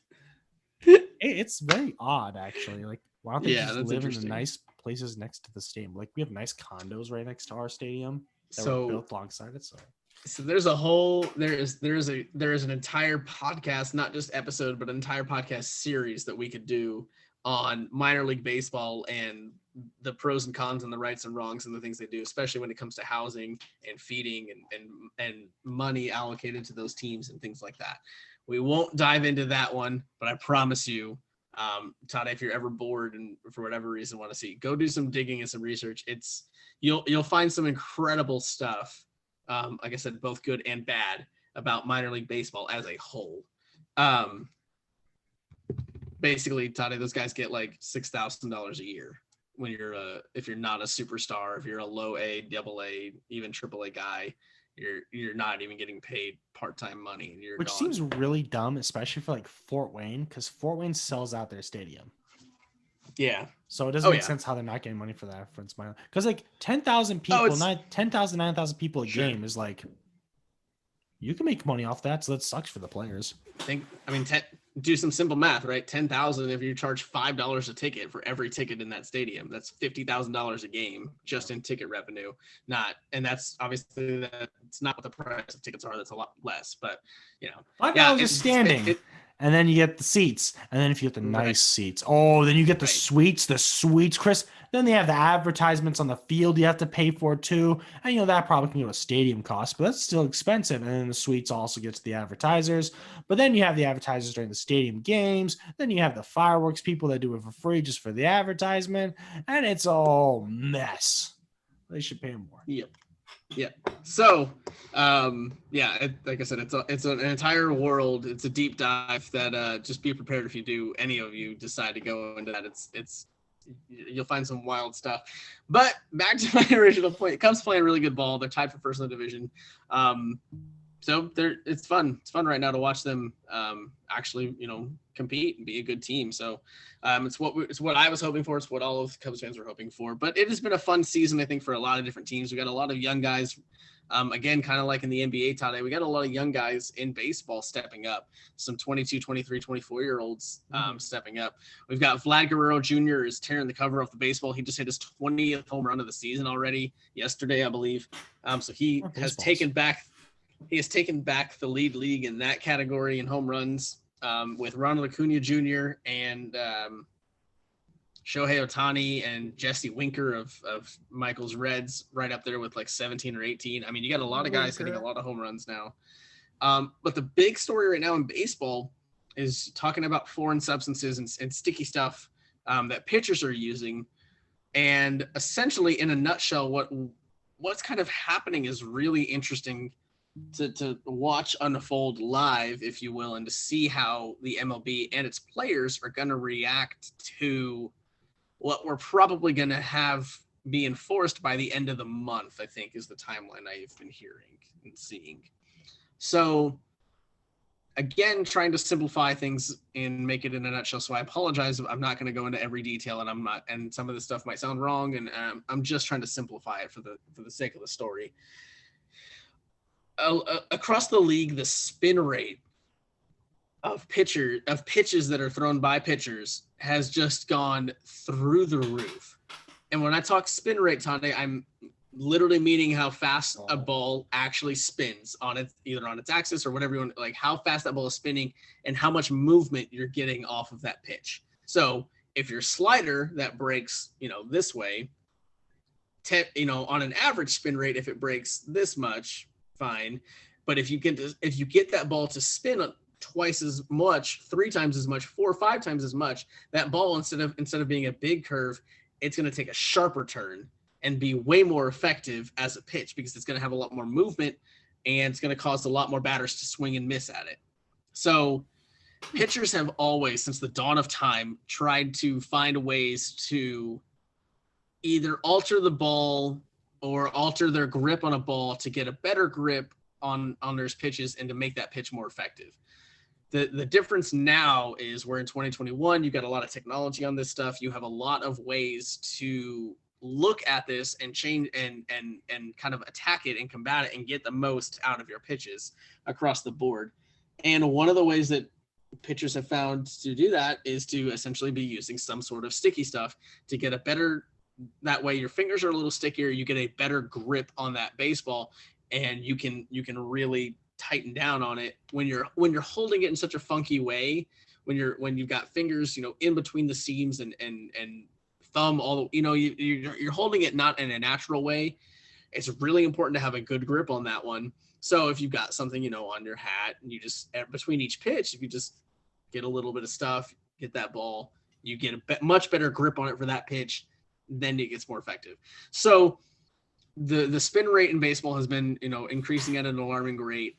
It's very odd, actually. Like, why don't they just live in the nice places next to the stadium? Like, we have nice condos right next to our stadium that were built alongside it. So there is an entire podcast, not just episode, but an entire podcast series that we could do on minor league baseball and the pros and cons and the rights and wrongs and the things they do, especially when it comes to housing and feeding and money allocated to those teams and things like that. We won't dive into that one, but I promise you, Toddeh, if you're ever bored and for whatever reason want to see, go do some digging and some research. You'll find some incredible stuff. Like I said, both good and bad about minor league baseball as a whole. Basically, Toddeh, those guys get like $6,000 a year when if you're not a superstar, if you're a low A, double A, even triple A guy. You're not even getting paid part-time money, and which seems really dumb, especially for like Fort Wayne, because Fort Wayne sells out their stadium. Yeah. So it doesn't make sense how they're not getting money for that. Because like 10,000 people, 9,000 people a game is like, you can make money off that. So that sucks for the players. Do some simple math, right? 10,000. If you charge $5 a ticket for every ticket in that stadium, that's $50,000 a game just in ticket revenue. And that's obviously it's not what the price of tickets are. That's a lot less, but $5 is standing. And then you get the seats. And then if you get the nice seats, then you get the suites, Chris. Then they have the advertisements on the field you have to pay for too. And, that probably can go to stadium cost, but that's still expensive. And then the suites also get to the advertisers. But then you have the advertisers during the stadium games. Then you have the fireworks people that do it for free just for the advertisement. And it's all mess. They should pay more. Yep. Yeah. So, like I said, it's an entire world. It's a deep dive that just be prepared if any of you decide to go into that. You'll find some wild stuff. But back to my original point, Cubs playing really good ball. They're tied for first in the division. So it's fun. It's fun right now to watch them actually, compete and be a good team. So it's what I was hoping for. It's what all of the Cubs fans were hoping for. But it has been a fun season, I think, for a lot of different teams. We got a lot of young guys. Again, kind of like in the NBA, Toddeh, we got a lot of young guys in baseball stepping up. Some 22, 23, 24-year-olds stepping up. We've got Vlad Guerrero Jr. is tearing the cover off the baseball. He just hit his 20th home run of the season already yesterday, I believe. So he has taken back the league in that category in home runs with Ronald Acuna Jr. and Shohei Ohtani and Jesse Winker of Michael's Reds right up there with like 17 or 18. I mean, you got a lot of guys hitting a lot of home runs now. But the big story right now in baseball is talking about foreign substances and sticky stuff that pitchers are using. And essentially, in a nutshell, what's kind of happening is really interesting to watch unfold live, if you will, and to see how the MLB and its players are going to react to what we're probably going to have be enforced by the end of the month, I think is the timeline I've been hearing and seeing. So again, trying to simplify things and make it in a nutshell. So I apologize. I'm not going to go into every detail, and some of the stuff might sound wrong. And I'm just trying to simplify it for the sake of the story. Across the league, the spin rate of pitches that are thrown by pitchers has just gone through the roof. And when I talk spin rate, Toddeh, I'm literally meaning how fast a ball actually spins on it, either on its axis or whatever you want, like how fast that ball is spinning and how much movement you're getting off of that pitch. So if your slider that breaks, this way, on an average spin rate, if it breaks this much, fine. But if you get that ball to spin twice as much, 3 times as much, 4 or 5 times as much, that ball, instead of being a big curve, it's going to take a sharper turn and be way more effective as a pitch because it's going to have a lot more movement and it's going to cause a lot more batters to swing and miss at it. So pitchers have always, since the dawn of time, tried to find ways to either alter the ball or alter their grip on a ball to get a better grip on their pitches and to make that pitch more effective. The difference now is we're in 2021. You've got a lot of technology on this stuff. You have a lot of ways to look at this and change and kind of attack it and combat it and get the most out of your pitches across the board. And one of the ways that pitchers have found to do that is to essentially be using some sort of sticky stuff to get a better, that way your fingers are a little stickier, you get a better grip on that baseball, and you can really tighten down on it when you're holding it in such a funky way, when you've got fingers, in between the seams and thumb, you're holding it not in a natural way. It's really important to have a good grip on that one. So if you've got something, on your hat, and you just, between each pitch, if you just get a little bit of stuff, get that ball, you get a much better grip on it for that pitch, then it gets more effective. So the spin rate in baseball has been, increasing at an alarming rate.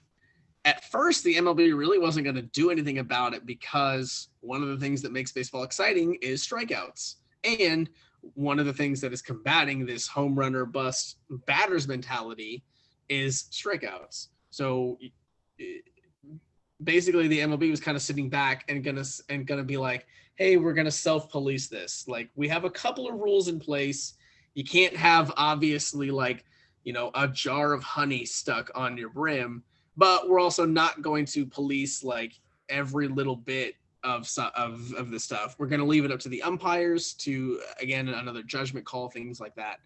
At first, the MLB really wasn't going to do anything about it because one of the things that makes baseball exciting is strikeouts. And one of the things that is combating this home run or bust batter's mentality is strikeouts. So basically the MLB was kind of sitting back and gonna be like, hey, we're gonna self-police this. Like, we have a couple of rules in place. You can't have, obviously, like, a jar of honey stuck on your brim, but we're also not going to police like every little bit of the stuff. We're going to leave it up to the umpires to, again, another judgment call, things like that.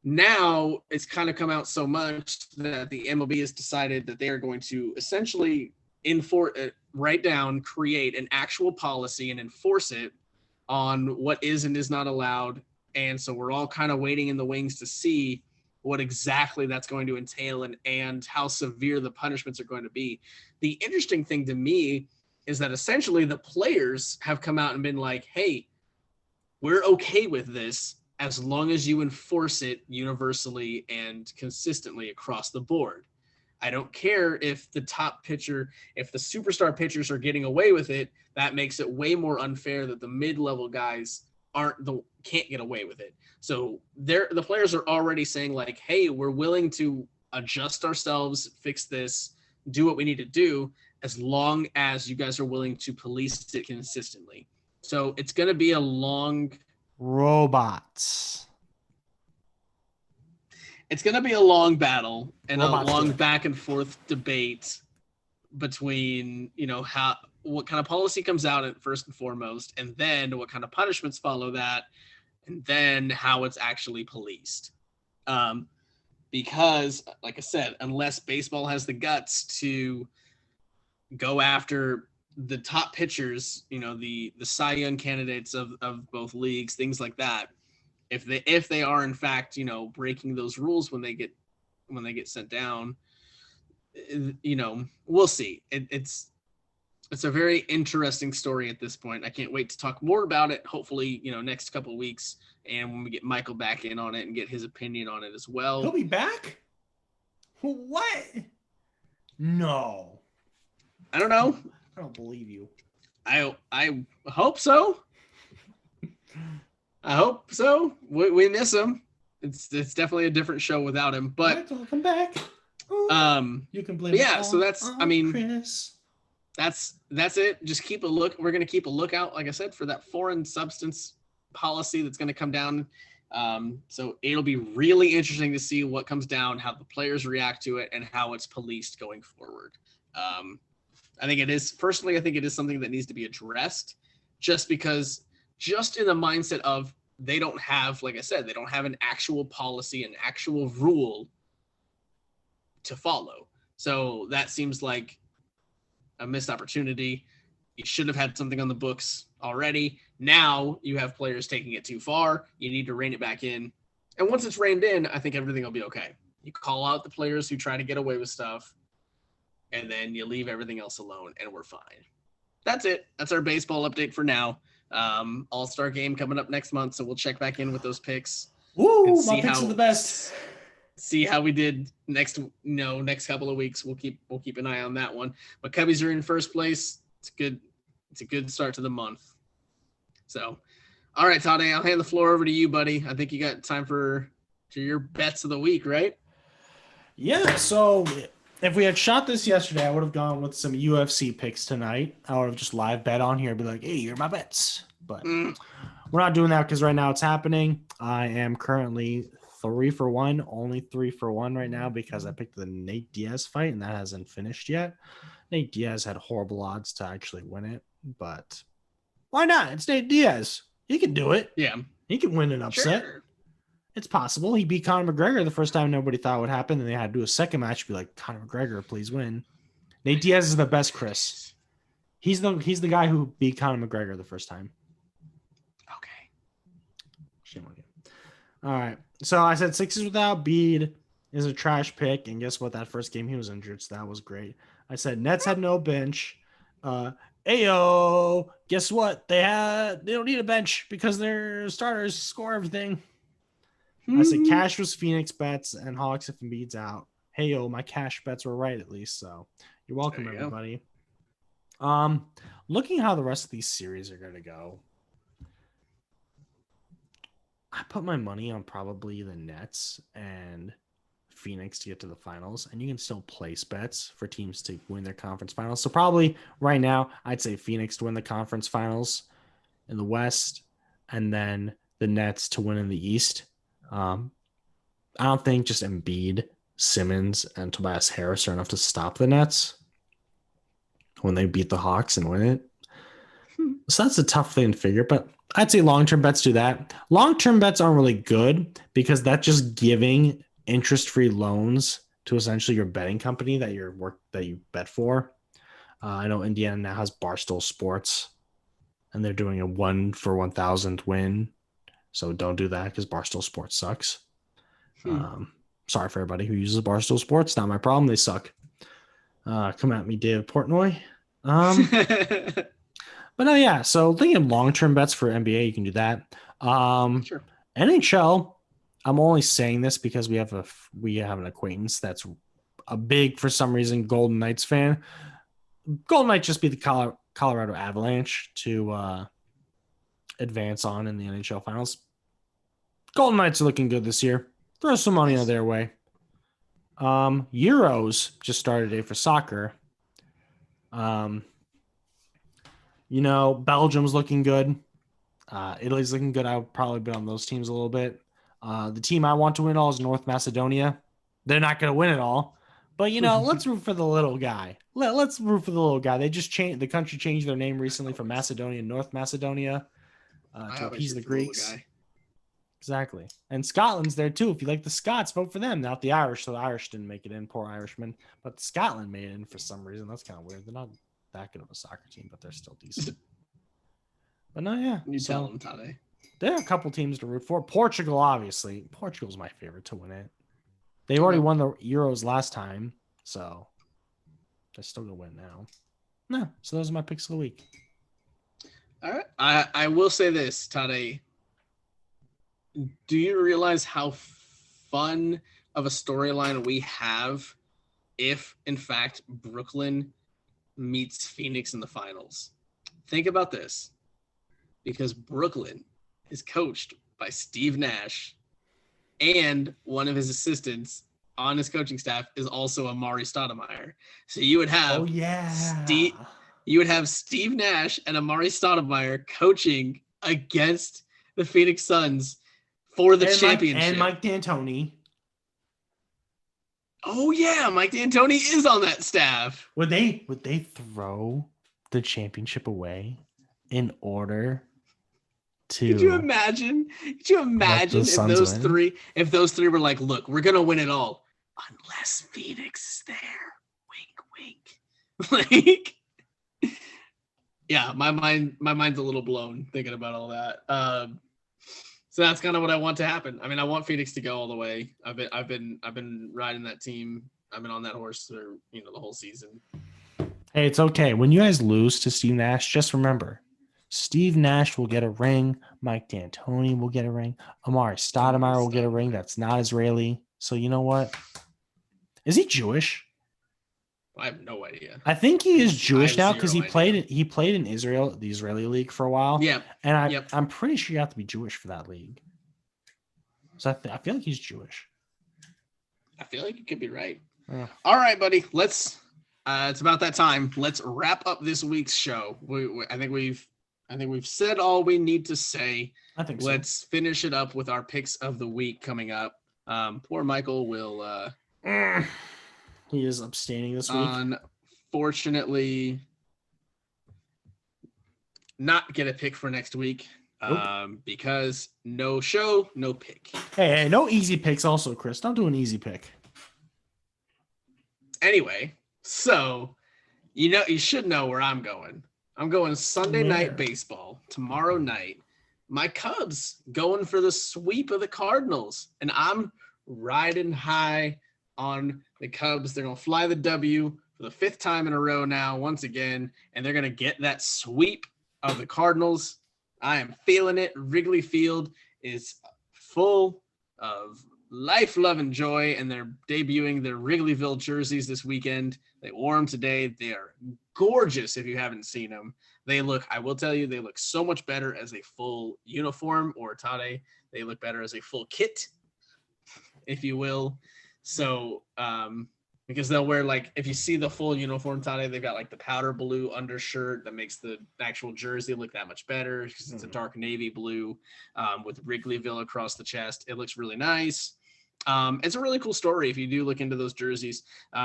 Now it's kind of come out so much that the MLB has decided that they are going to essentially create an actual policy and enforce it on what is and is not allowed. And so we're all kind of waiting in the wings to see what exactly that's going to entail and how severe the punishments are going to be. The interesting thing to me is that essentially the players have come out and been like, hey, we're okay with this as long as you enforce it universally and consistently across the board. I don't care if the top pitcher, if the superstar pitchers are getting away with it. That makes it way more unfair that the mid-level guys can't get away with it. So the players are already saying like, hey, we're willing to adjust ourselves, fix this, do what we need to do, as long as you guys are willing to police it consistently. So it's going to be a long robots. It's going to be a long battle and Robots a long back and forth debate between, what kind of policy comes out at first and foremost, and then what kind of punishments follow that, and then how it's actually policed. Because, like I said, unless baseball has the guts to go after the top pitchers, the Cy Young candidates of both leagues, things like that, if they are in fact, breaking those rules when they get sent down, we'll see. It's It's a very interesting story at this point. I can't wait to talk more about it. Hopefully, next couple of weeks, and when we get Michael back in on it and get his opinion on it as well. He'll be back? What? No. I don't know. I don't believe you. I hope so. I hope so. We miss him. It's definitely a different show without him. But welcome back. You can blame. Yeah. So that's. I mean, Chris. That's it. Just keep a look. We're gonna keep a lookout, like I said, for that foreign substance policy that's gonna come down. So it'll be really interesting to see what comes down, how the players react to it, and how it's policed going forward. I think it is something that needs to be addressed, just because, just in the mindset of they don't have, like I said, they don't have an actual policy, an actual rule to follow. So that seems like a missed opportunity. You should have had something on the books already. Now you have players taking it too far. You need to rein it back in. And once it's reined in, I think everything will be okay. You call out the players who try to get away with stuff, and then you leave everything else alone, and we're fine. That's it. That's our baseball update for now. All-Star game coming up next month, so we'll check back in with those picks. Woo, my picks are the best. See how we did next couple of weeks. We'll keep an eye on that one. But Cubbies are in first place. It's a good start to the month. So, all right, Toddeh, I'll hand the floor over to you, buddy. I think you got time for your bets of the week, right? Yeah, so if we had shot this yesterday, I would have gone with some UFC picks tonight. I would have just live bet on here, be like, hey, you're my bets. But we're not doing that because right now it's happening. I am currently 3 for 1, only 3 for 1 right now because I picked the Nate Diaz fight, and that hasn't finished yet. Nate Diaz had horrible odds to actually win it, but why not? It's Nate Diaz. He can do it. Yeah. He can win an upset. Sure. It's possible. He beat Conor McGregor the first time nobody thought would happen, and they had to do a second match, be like, Conor McGregor, please win. Nate Diaz is the best, Chris. He's the guy who beat Conor McGregor the first time. Okay. Shame on you. All right. So I said Sixers without Bede is a trash pick, and guess what? That first game he was injured, so that was great. I said Nets had no bench. Ayo, guess what? They don't need a bench because their starters score everything. I said cash was Phoenix bets and Hawks if Embiid's out. Heyo, my cash bets were right at least, so you're welcome, everybody. Looking how the rest of these series are going to go, I put my money on probably the Nets and Phoenix to get to the finals, and you can still place bets for teams to win their conference finals. So probably right now, I'd say Phoenix to win the conference finals in the West, and then the Nets to win in the East. I don't think just Embiid, Simmons, and Tobias Harris are enough to stop the Nets when they beat the Hawks and win it. So that's a tough thing to figure, but I'd say long-term bets do that. Long-term bets aren't really good because that's just giving interest-free loans to essentially your betting company that you bet for. I know Indiana now has Barstool Sports, and they're doing a 1 for 1,000 win. So don't do that because Barstool Sports sucks. Sorry for everybody who uses Barstool Sports. Not my problem. They suck. Come at me, David Portnoy. But no, yeah. So thinking of long-term bets for NBA, you can do that. Sure. NHL, I'm only saying this because we have an acquaintance that's a big, for some reason, Golden Knights fan. Golden Knights just beat the Colorado Avalanche to advance on in the NHL Finals. Golden Knights are looking good this year. Throw some money on their way. Euros just started today for soccer. Belgium's looking good. Italy's looking good. I would probably bet on those teams a little bit. The team I want to win all is North Macedonia. They're not going to win it all. But, let's root for the little guy. Let's root for the little guy. They just the country changed their name recently from Macedonia to North Macedonia to appease the Greeks. Exactly. And Scotland's there too. If you like the Scots, vote for them. Not the Irish. So the Irish didn't make it in. Poor Irishmen. But Scotland made it in for some reason. That's kind of weird. They're not that good of a soccer team, but they're still decent. But no, yeah. You tell them, Toddeh. There are a couple teams to root for. Portugal, obviously. Portugal's my favorite to win it. They already won the Euros last time, so they're still going to win now. No, so those are my picks of the week. All right. I will say this, Toddeh. Do you realize how fun of a storyline we have if, in fact, Brooklyn meets Phoenix in the finals? Think about this, because Brooklyn is coached by Steve Nash, and one of his assistants on his coaching staff is also Amari Stoudemire. So you would have Steve Nash and Amari Stoudemire coaching against the Phoenix Suns for the championship. And Mike D'Antoni. Oh yeah, Mike D'Antoni is on that staff. Would they throw the championship away in order to? Could you imagine if those three were like, look, we're gonna win it all unless Phoenix is there. Wink, wink. Like, yeah, my mind's a little blown thinking about all that. So that's kind of what I want to happen. I mean, I want Phoenix to go all the way. I've been riding that team. I've been on that horse for the whole season. Hey, it's okay. When you guys lose to Steve Nash, just remember, Steve Nash will get a ring. Mike D'Antoni will get a ring. Amari Stoudemire will get a ring that's not Israeli. So you know what? Is he Jewish? I have no idea. I think he is Jewish now because he played in Israel, the Israeli league, for a while. Yeah, and I'm pretty sure you have to be Jewish for that league. So I feel like he's Jewish. I feel like you could be right. Yeah. All right, buddy. Let's. It's about that time. Let's wrap up this week's show. I think we've said all we need to say. I think so. Let's finish it up with our picks of the week coming up. Poor Michael will. He is abstaining this week. Unfortunately, not get a pick for next week. Nope. Because no show, no pick. Hey, no easy picks also, Chris. Don't do an easy pick. Anyway, so you should know where I'm going. I'm going Sunday night baseball tomorrow night. My Cubs going for the sweep of the Cardinals, and I'm riding high on the Cubs. They're going to fly the W for the 5th time in a row now, once again, and they're going to get that sweep of the Cardinals. I am feeling it. Wrigley Field is full of life, love, and joy, and they're debuting their Wrigleyville jerseys this weekend. They wore them today. They are gorgeous if you haven't seen them. I will tell you, they look so much better as a full uniform, or Toddeh, they look better as a full kit, if you will. So, because they'll wear, like, if you see the full uniform, Toddeh, they've got like the powder blue undershirt that makes the actual jersey look that much better because it's a dark navy blue with Wrigleyville across the chest. It looks really nice. It's a really cool story if you do look into those jerseys.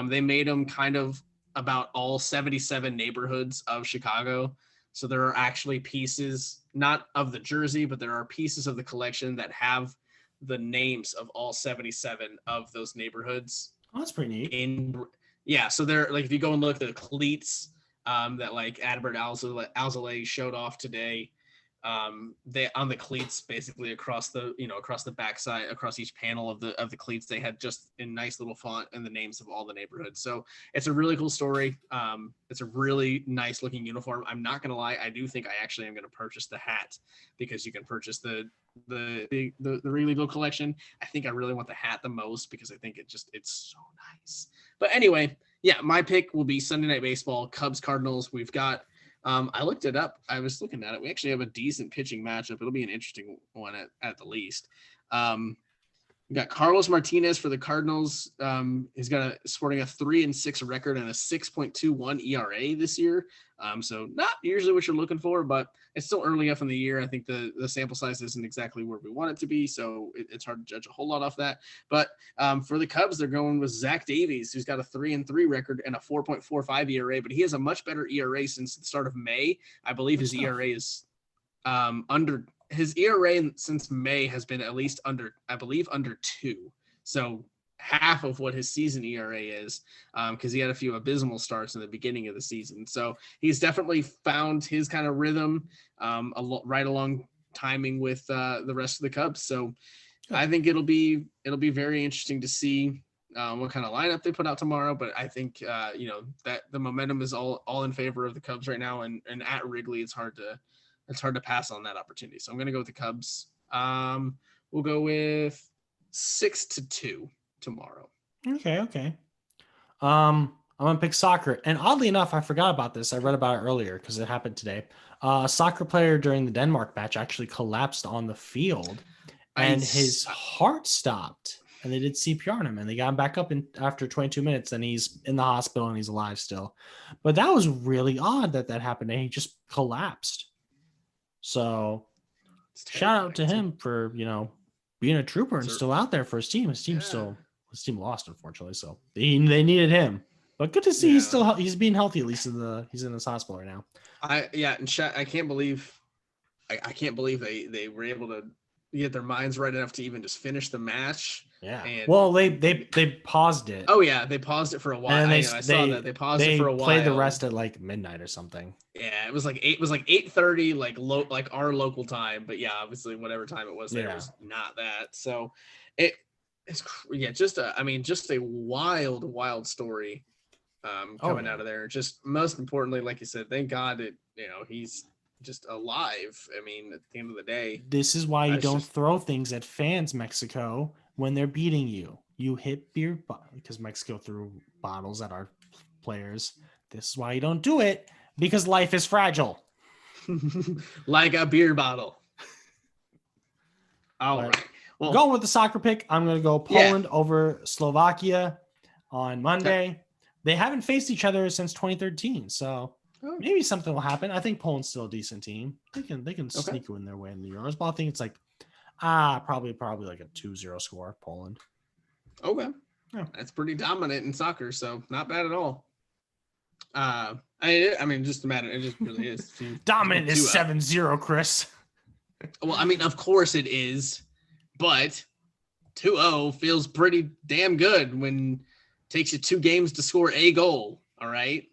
They made them kind of about all 77 neighborhoods of Chicago. So there are actually pieces, not of the jersey, but there are pieces of the collection that have the names of all 77 of those neighborhoods. Oh, that's pretty neat. So they're like, if you go and look at the cleats that like Adbert Alzolay showed off today, they on the cleats basically across the backside, across each panel of the cleats, they had just in nice little font and the names of all the neighborhoods. So it's a really cool story. It's a really nice looking uniform. I'm not gonna lie, I do think I actually am gonna purchase the hat because you can purchase the Wrigleyville collection. I think I really want the hat the most because I think it's so nice. But anyway, my pick will be Sunday Night Baseball, Cubs Cardinals. We've got I looked it up. I was looking at it. We actually have a decent pitching matchup. It'll be an interesting one at the least. We got Carlos Martinez for the Cardinals. He's sporting a 3-6 record and a 6.21 ERA this year. So not usually what you're looking for, but it's still early enough in the year. I think the sample size isn't exactly where we want it to be, so it's hard to judge a whole lot off that. But for the Cubs, they're going with Zach Davies, who's got a 3-3 record and a 4.45 ERA, but he has a much better ERA since the start of May. I believe his ERA is his ERA since May has been at least under 2. So half of what his season ERA is, because he had a few abysmal starts in the beginning of the season. So he's definitely found his kind of rhythm right along timing with the rest of the Cubs. So I think it'll be very interesting to see what kind of lineup they put out tomorrow, but I think that the momentum is all in favor of the Cubs right now, and at Wrigley it's hard to pass on that opportunity. So I'm gonna go with the Cubs. We'll go with 6-2 tomorrow. Okay. I'm gonna pick soccer, and oddly enough, I forgot about this. I read about it earlier because it happened today. A soccer player during the Denmark match actually collapsed on the field, and his heart stopped, and they did CPR on him, and they got him back up after 22 minutes, and he's in the hospital and he's alive still. But that was really odd that happened, and he just collapsed. So shout out to him for being a trooper and still out there for his team. His team lost, unfortunately, so they needed him. But good to see he's being healthy, at least he's in this hospital right now. I can't believe they were able to get their minds right enough to even just finish the match. Yeah. Well, they paused it. Oh yeah, they paused it for a while. And I saw that they paused it for a while. They played the rest at like midnight or something. Yeah, it was like 8:30, like our local time. But yeah, obviously whatever time it was, there was not that. So it's just a wild story. Coming out of there. Just most importantly, like you said, thank God that he's just alive. I mean, at the end of the day, this is why you don't throw things at fans, Mexico, when they're beating you. You hit beer because Mexico threw bottles at our players. This is why you don't do it, because life is fragile. Like a beer bottle. All right. Well, going with the soccer pick, I'm going to go Poland over Slovakia on Monday. Okay. They haven't faced each other since 2013, so maybe something will happen. I think Poland's still a decent team. They can sneak in their way in the Euros, but I think it's like probably like a 2-0 score, Poland. Okay. Yeah. That's pretty dominant in soccer, so not bad at all. Just a matter. It just really is. Dominant is 7-0, Chris. Well, I mean, of course it is, but 2-0 feels pretty damn good when takes you 2 games to score a goal. All right.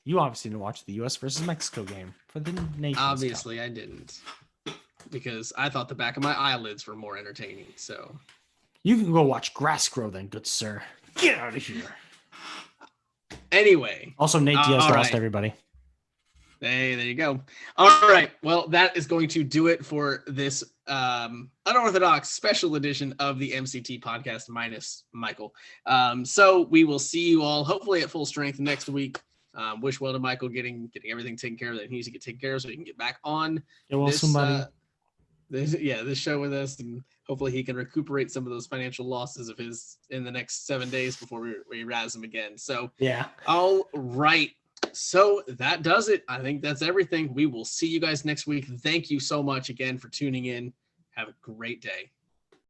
You obviously didn't watch the U.S. versus Mexico game for the Nations Obviously, Cup. I didn't, because I thought the back of my eyelids were more entertaining. So you can go watch grass grow then, good sir. Get out of here. Anyway. Also, Nate Diaz lost everybody. Hey, there you go. All right. Well, that is going to do it for this unorthodox special edition of the MCT podcast minus Michael. So we will see you all hopefully at full strength next week. Wish well to Michael getting everything taken care of that he needs to get taken care of so he can get back on this show with us, and hopefully he can recuperate some of those financial losses of his in the next 7 days before we razz him again. So yeah. All right. So that does it. I think that's everything. We will see you guys next week. Thank you so much again for tuning in. Have a great day.